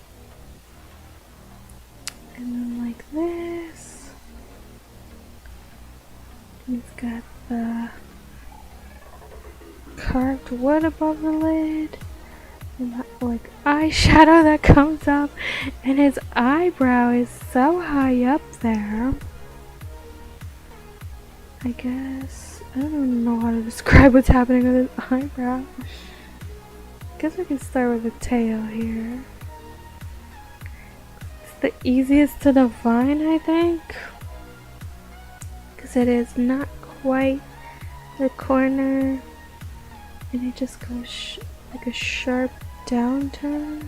And then like this. He's got the carved wood above the lid. And that like eyeshadow that comes up. And his eyebrow is so high up there. I guess I don't even know how to describe what's happening with his eyebrow. Guess I can start with the tail here. It's the easiest to define, I think, because it is not quite the corner, and it just goes like a sharp downturn,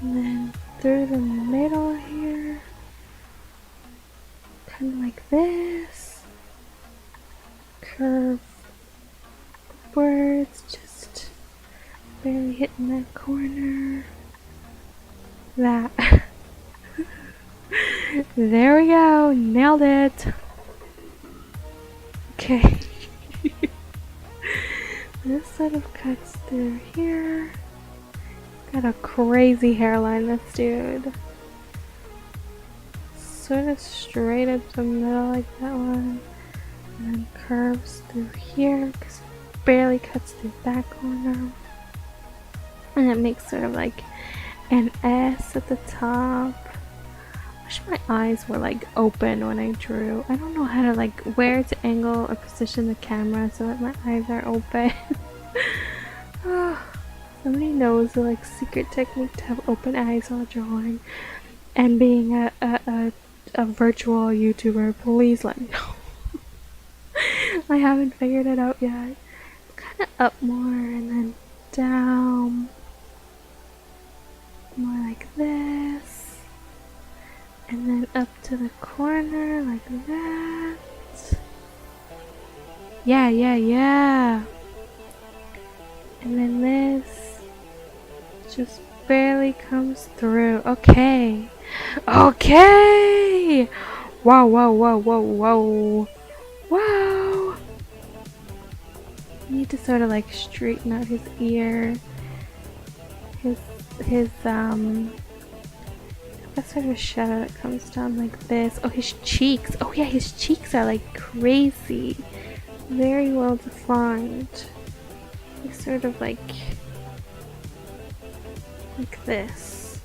and then through the middle here, kind of like this, curve upwards, just barely hitting that corner. That. There we go, nailed it. Okay. This sort of cuts through here. Got a crazy hairline, this dude. Sort of straight up the middle like that one. And then curves through here because it barely cuts through that corner. And it makes sort of like an S at the top. I wish my eyes were like open when I drew. I don't know how to like where to angle or position the camera so that my eyes are open. Oh, somebody knows the like secret technique to have open eyes while drawing. And being a virtual YouTuber, please let me know. I haven't figured it out yet. Kind of up more and then down. More like this. And then up to the corner like that. Yeah. And then this just barely comes through. Okay. Wow. Need to sort of like straighten out his ear. His that sort of shadow that comes down like this. Oh, his cheeks. Oh yeah, his cheeks are like crazy. Very well defined. He's sort of like this.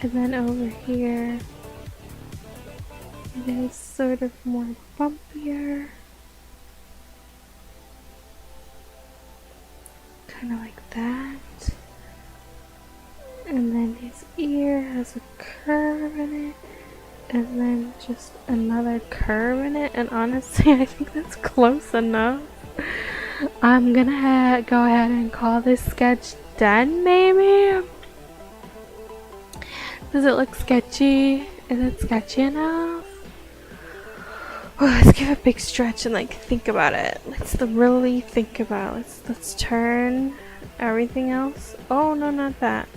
And then over here it is sort of more bumpier. Kind of like that. And then his ear has a curve in it. And then just another curve in it. And honestly, I think that's close enough. I'm gonna go ahead and call this sketch done, maybe? Does it look sketchy? Is it sketchy enough? Oh, let's give a big stretch and like think about it. Let's really think about it. Let's turn everything else. Oh no, not that.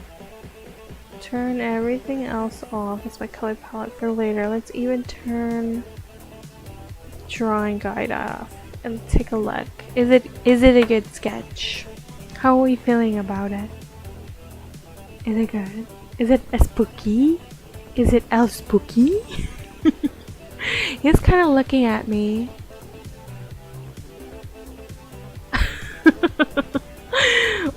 Turn everything else off. That's my color palette for later. Let's even turn drawing guide off and take a look. Is it a good sketch? How are we feeling about it? Is it good? Is it a spooky? Is it el spooky? He's kind of looking at me.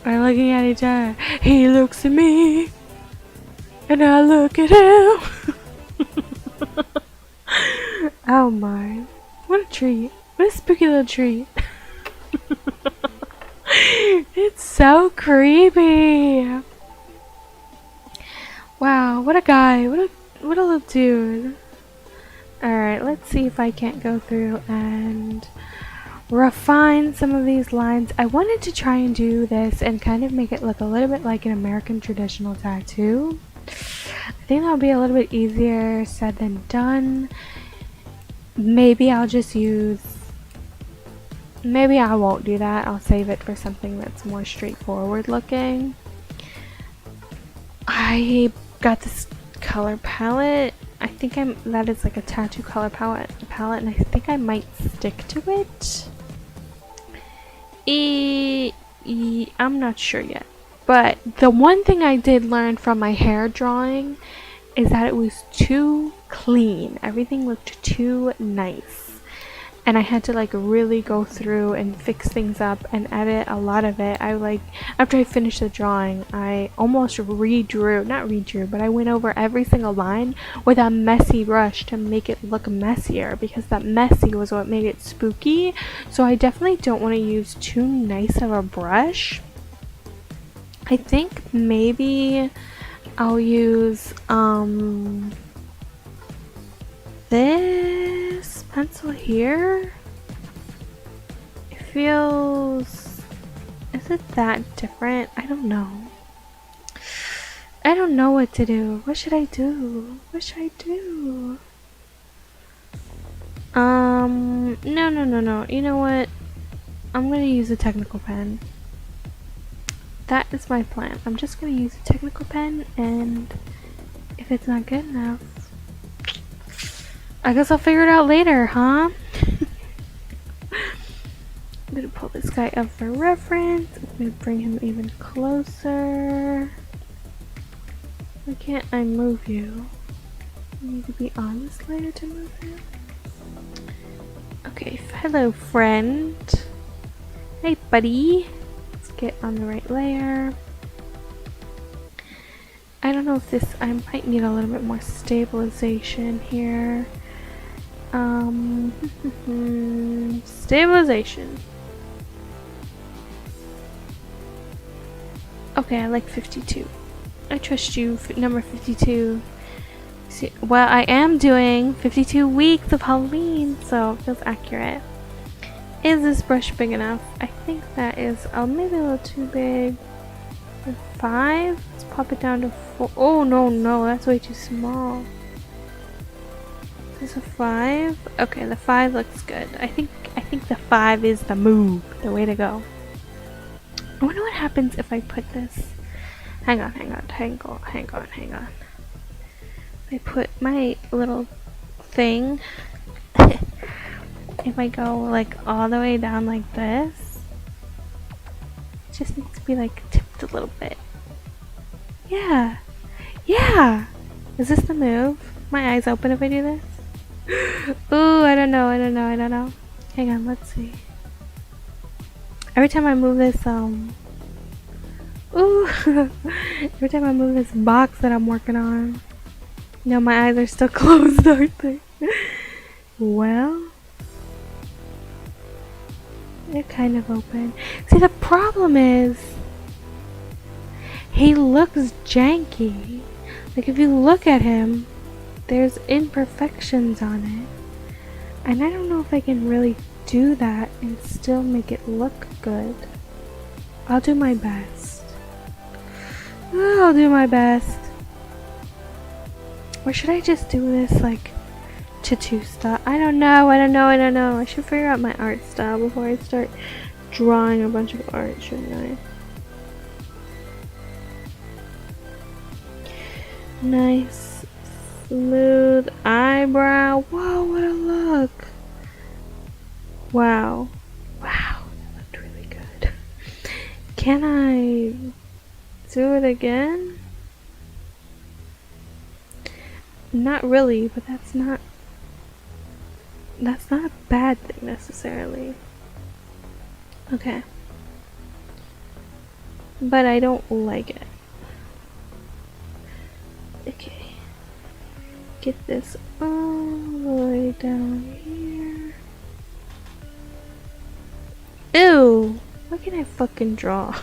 We're looking at each other. He looks at me, and I look at him. Oh my. What a treat. What a spooky little treat. It's so creepy. Wow, what a guy. What a little dude. Alright, let's see if I can't go through and refine some of these lines. I wanted to try and do this and kind of make it look a little bit like an American traditional tattoo. I think that would be a little bit easier said than done. maybe I'll just use... Maybe I won't do that. I'll save it for something that's more straightforward looking. I got this color palette. I think that is like a tattoo color palette, and I think I might stick to it. I'm not sure yet. But the one thing I did learn from my hair drawing is that it was too clean. Everything looked too nice. And I had to like really go through and fix things up and edit a lot of it. After I finished the drawing, I almost not redrew, but I went over every single line with a messy brush to make it look messier, because that messy was what made it spooky. So I definitely don't want to use too nice of a brush. I think maybe I'll use this pencil here. It feels... Is it that different? I don't know. I don't know what to do. What should I do? What should I do? No. You know what? I'm gonna use a technical pen. That is my plan. I'm just gonna use a technical pen, and if it's not good enough, I guess I'll figure it out later, huh? I'm gonna pull this guy up for reference. I'm gonna bring him even closer. Why can't I move you? You need to be on this layer to move him. Okay, hello friend. Hey buddy. Let's get on the right layer. I don't know if this, I might need a little bit more stabilization here. Stabilization. Okay, I like 52. I trust you, number 52. See, well, I am doing 52 weeks of Halloween, so it feels accurate. Is this brush big enough? I think that is maybe a little too big. 5? Let's pop it down to 4. Oh no, that's way too small. Is this a 5? Okay, the 5 looks good. I think the 5 is the move, the way to go. I wonder what happens if I put this. Hang on. I put my little thing. If I go like all the way down like this, it just needs to be like tipped a little bit. Yeah. Is this the move? My eyes open if I do this? Ooh, I don't know. Hang on, let's see. Every time I move this, every time I move this box that I'm working on, you know, my eyes are still closed, aren't they? Well, they're kind of open. See, the problem is, he looks janky. Like, if you look at him, there's imperfections on it. And I don't know if I can really do that and still make it look good. I'll do my best. Or should I just do this like tattoo style? I don't know. I should figure out my art style before I start drawing a bunch of art, shouldn't I? Nice, smooth eyebrow. Whoa, what a look. Wow, that looked really good. Can I do it again? Not really, but that's not a bad thing necessarily. Okay. But I don't like it. Okay. Get this all the way down here. Ew! Why can't I fucking draw?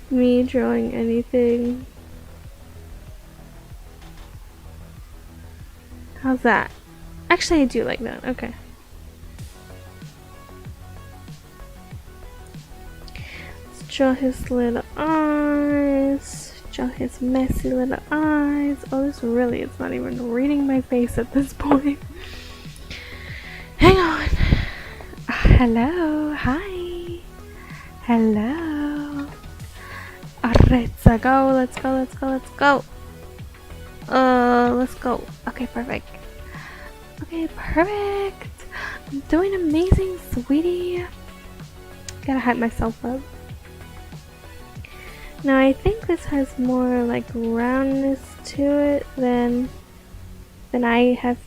Me drawing anything. How's that? Actually, I do like that. Okay. Let's draw his little eyes. Draw his messy little eyes. Oh, this really is not even reading my face at this point. Hang on. Hello. Hi. Hello. Alright, so go. Let's go. Let's go. Let's go. Let's go. Okay, perfect. Okay, perfect. I'm doing amazing, sweetie. Gotta hype myself up. Now I think this has more like roundness to it than I have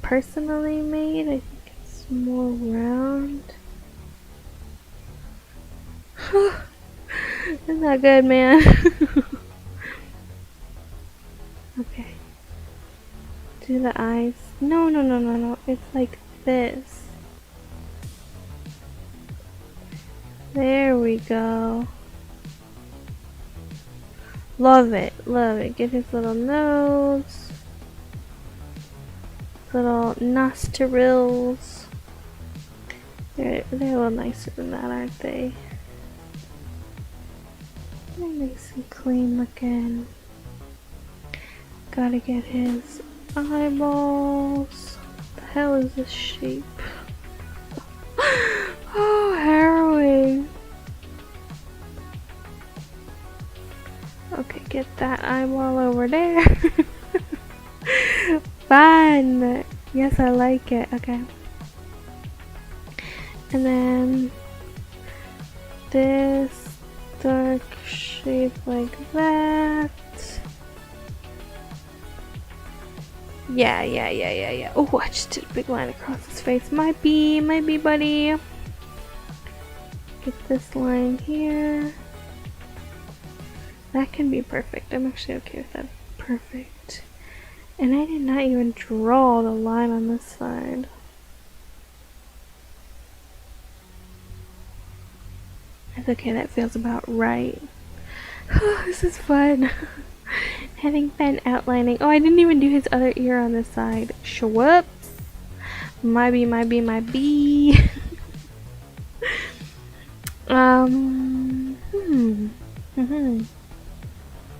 personally made. I think it's more round. Isn't that good, man? Okay. Do the eyes. No, no, no, no, no. It's like this. There we go. Love it, love it. Get his little nose. Little nostrils. They're a little nicer than that, aren't they? They're nice and clean looking. Gotta get his eyeballs. What the hell is this shape? Oh, harrowing. Okay, get that eyeball over there. Fun. Yes, I like it. Okay. And then this dark shape like that. Yeah. Oh, I just did a big line across his face. Might be, buddy. Get this line here. That can be perfect. I'm actually okay with that. Perfect. And I did not even draw the line on this side. That's okay, that feels about right. Oh, this is fun. Having fun outlining. Oh, I didn't even do his other ear on this side. Whoops. Might be.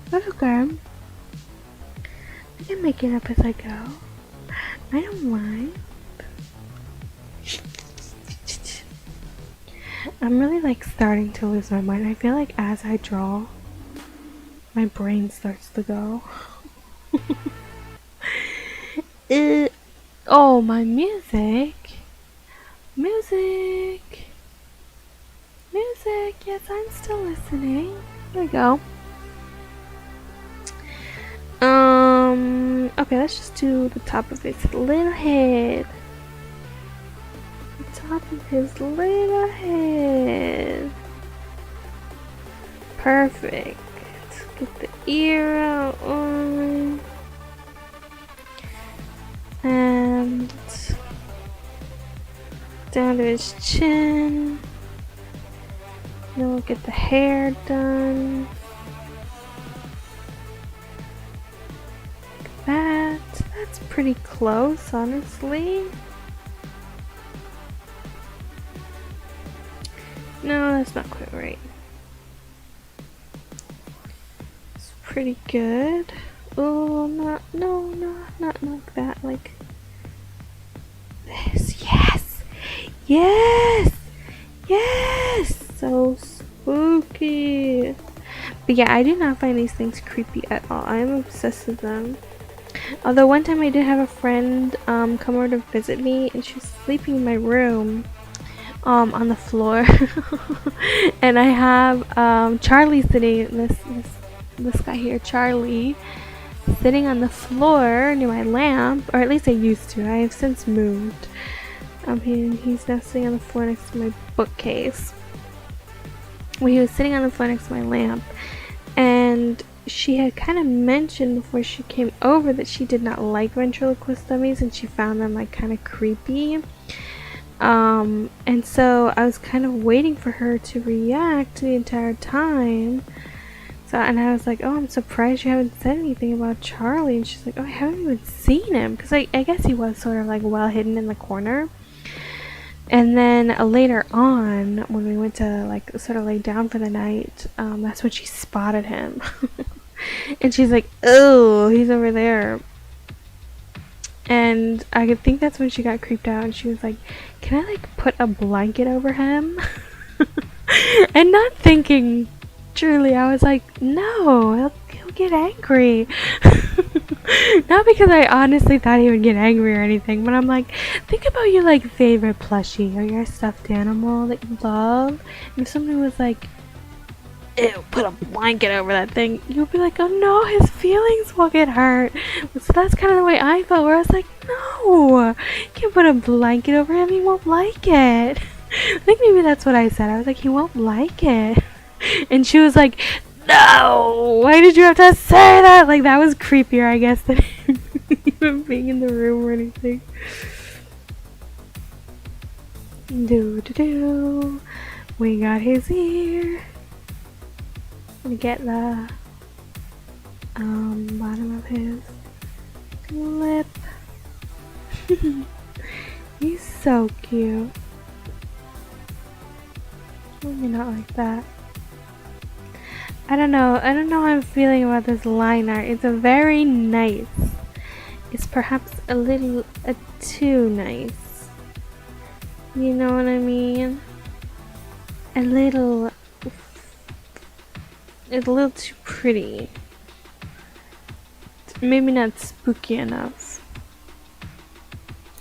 That's okay. I can make it up as I go. I don't mind. I'm really like starting to lose my mind. I feel like as I draw, my brain starts to go. Oh, my music. Music. Yes, I'm still listening. There we go. Okay, let's just do the top of his little head. The top of his little head. Perfect. Get the ear out on. And down to his chin. Then we'll get the hair done. Like that. That's pretty close, honestly. No, that's not quite right. It's pretty good. Oh, not like that. Like this. Yes! So spooky. But yeah, I do not find these things creepy at all. I'm obsessed with them. Although one time I did have a friend come over to visit me, and she was sleeping in my room on the floor. And I have Charlie sitting, this guy here, Charlie, sitting on the floor near my lamp, or at least I used to. I have since moved. He's now sitting on the floor next to my bookcase. Well, he was sitting on the floor next to my lamp, and she had kind of mentioned before she came over that she did not like ventriloquist dummies, and she found them like kind of creepy. And so I was kind of waiting for her to react the entire time. And I was like, oh, I'm surprised you haven't said anything about Charlie. And she's like, oh, I haven't even seen him. Because I guess he was sort of like well hidden in the corner. And then later on, when we went to like sort of lay down for the night, that's when she spotted him. And she's like, oh, he's over there. And I could think that's when she got creeped out, and she was like, can I like put a blanket over him? And not thinking truly, I was like, no, he'll get angry. Not because I honestly thought he would get angry or anything, but I'm like, think about your like favorite plushie or your stuffed animal that you love. And if somebody was like, ew, put a blanket over that thing, you'll be like, oh no, his feelings will get hurt. So that's kind of the way I felt, where I was like, no, you can't put a blanket over him, he won't like it. I think maybe that's what I said. I was like, he won't like it. And she was like, no, why did you have to say that? Like, that was creepier, I guess, than even being in the room or anything. Do. We got his ear. Gonna get the bottom of his lip. He's so cute. Maybe not like that. I don't know how I'm feeling about this line art. It's a very nice. It's perhaps a little too nice. You know what I mean? It's a little too pretty. Maybe not spooky enough.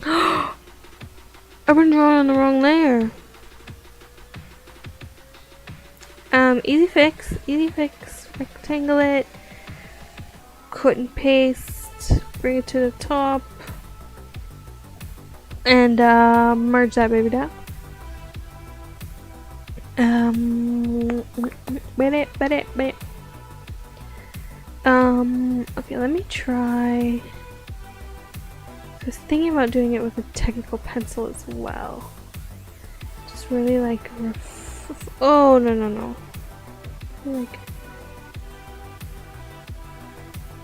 I've been drawing on the wrong layer. Easy fix, rectangle it, cut and paste, bring it to the top, and merge that baby down. Okay, let me try. I was thinking about doing it with a technical pencil as well. Just really like oh no. Like,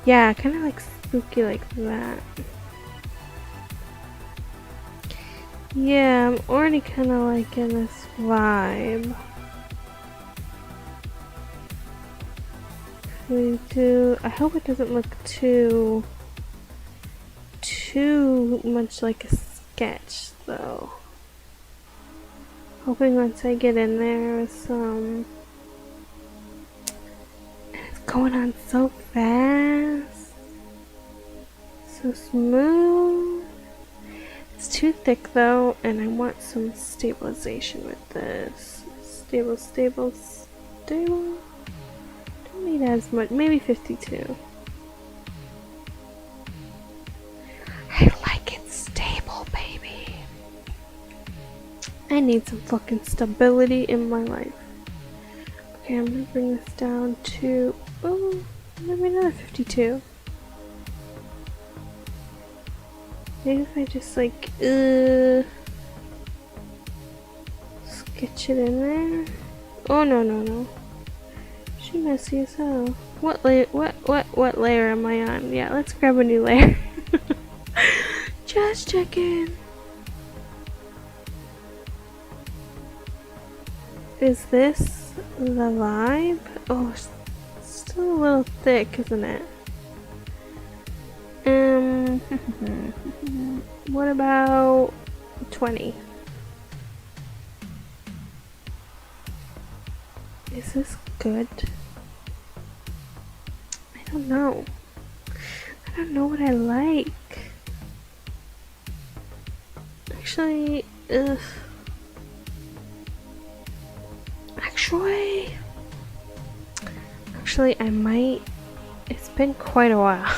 yeah, kind of like spooky like that. Yeah, I'm already kind of liking this vibe. I hope it doesn't look too much like a sketch though. Hoping once I get in there with some, it's going on so fast, so smooth. It's too thick though, and I want some stabilization with this. Stable. Don't need as much, maybe 52. I like it stable, baby. I need some fucking stability in my life. Okay, I'm gonna bring this down to, oh, maybe another 52. Maybe if I just like, sketch it in there. Oh no. She messy as hell. What layer am I on? Yeah, let's grab a new layer. Just checking. Is this the vibe? Oh, it's still a little thick, isn't it? What about 20? Is this good? I don't know. I don't know what I like. Actually, Actually, I might. It's been quite a while.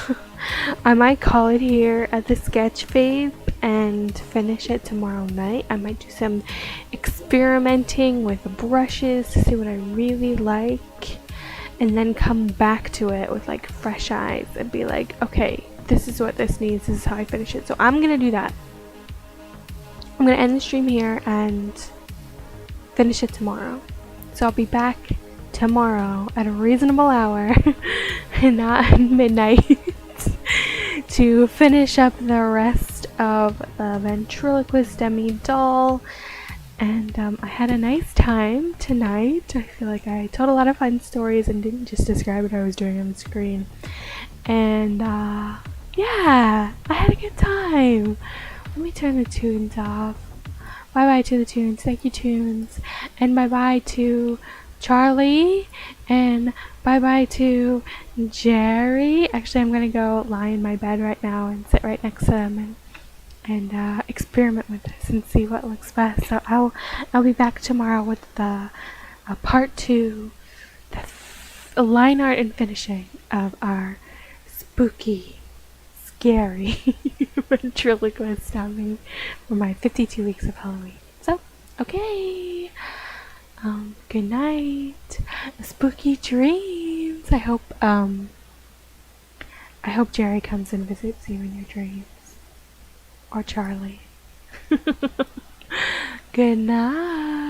I might call it here at the sketch phase and finish it tomorrow night. I might do some experimenting with brushes to see what I really like, and then come back to it with like fresh eyes and be like, okay, this is what this needs, this is how I finish it. So I'm gonna do that. I'm gonna end the stream here and finish it tomorrow. So I'll be back tomorrow at a reasonable hour and not midnight to finish up the rest of the Ventriloquist Demi doll. And I had a nice time tonight. I feel like I told a lot of fun stories and didn't just describe what I was doing on the screen. And Yeah, I had a good time. Let me turn the tunes off. Bye bye to the tunes. Thank you, tunes. And bye bye to Charlie. And bye bye to Jerry. Actually, I'm gonna go lie in my bed right now and sit right next to them and experiment with this and see what looks best. So I'll be back tomorrow with the part two, the line art and finishing of our spooky, scary ventriloquist stopping for my 52 weeks of Halloween. So, okay. Good night. Spooky dreams. I hope Jerry comes and visits you in your dreams. Or Charlie. Good night.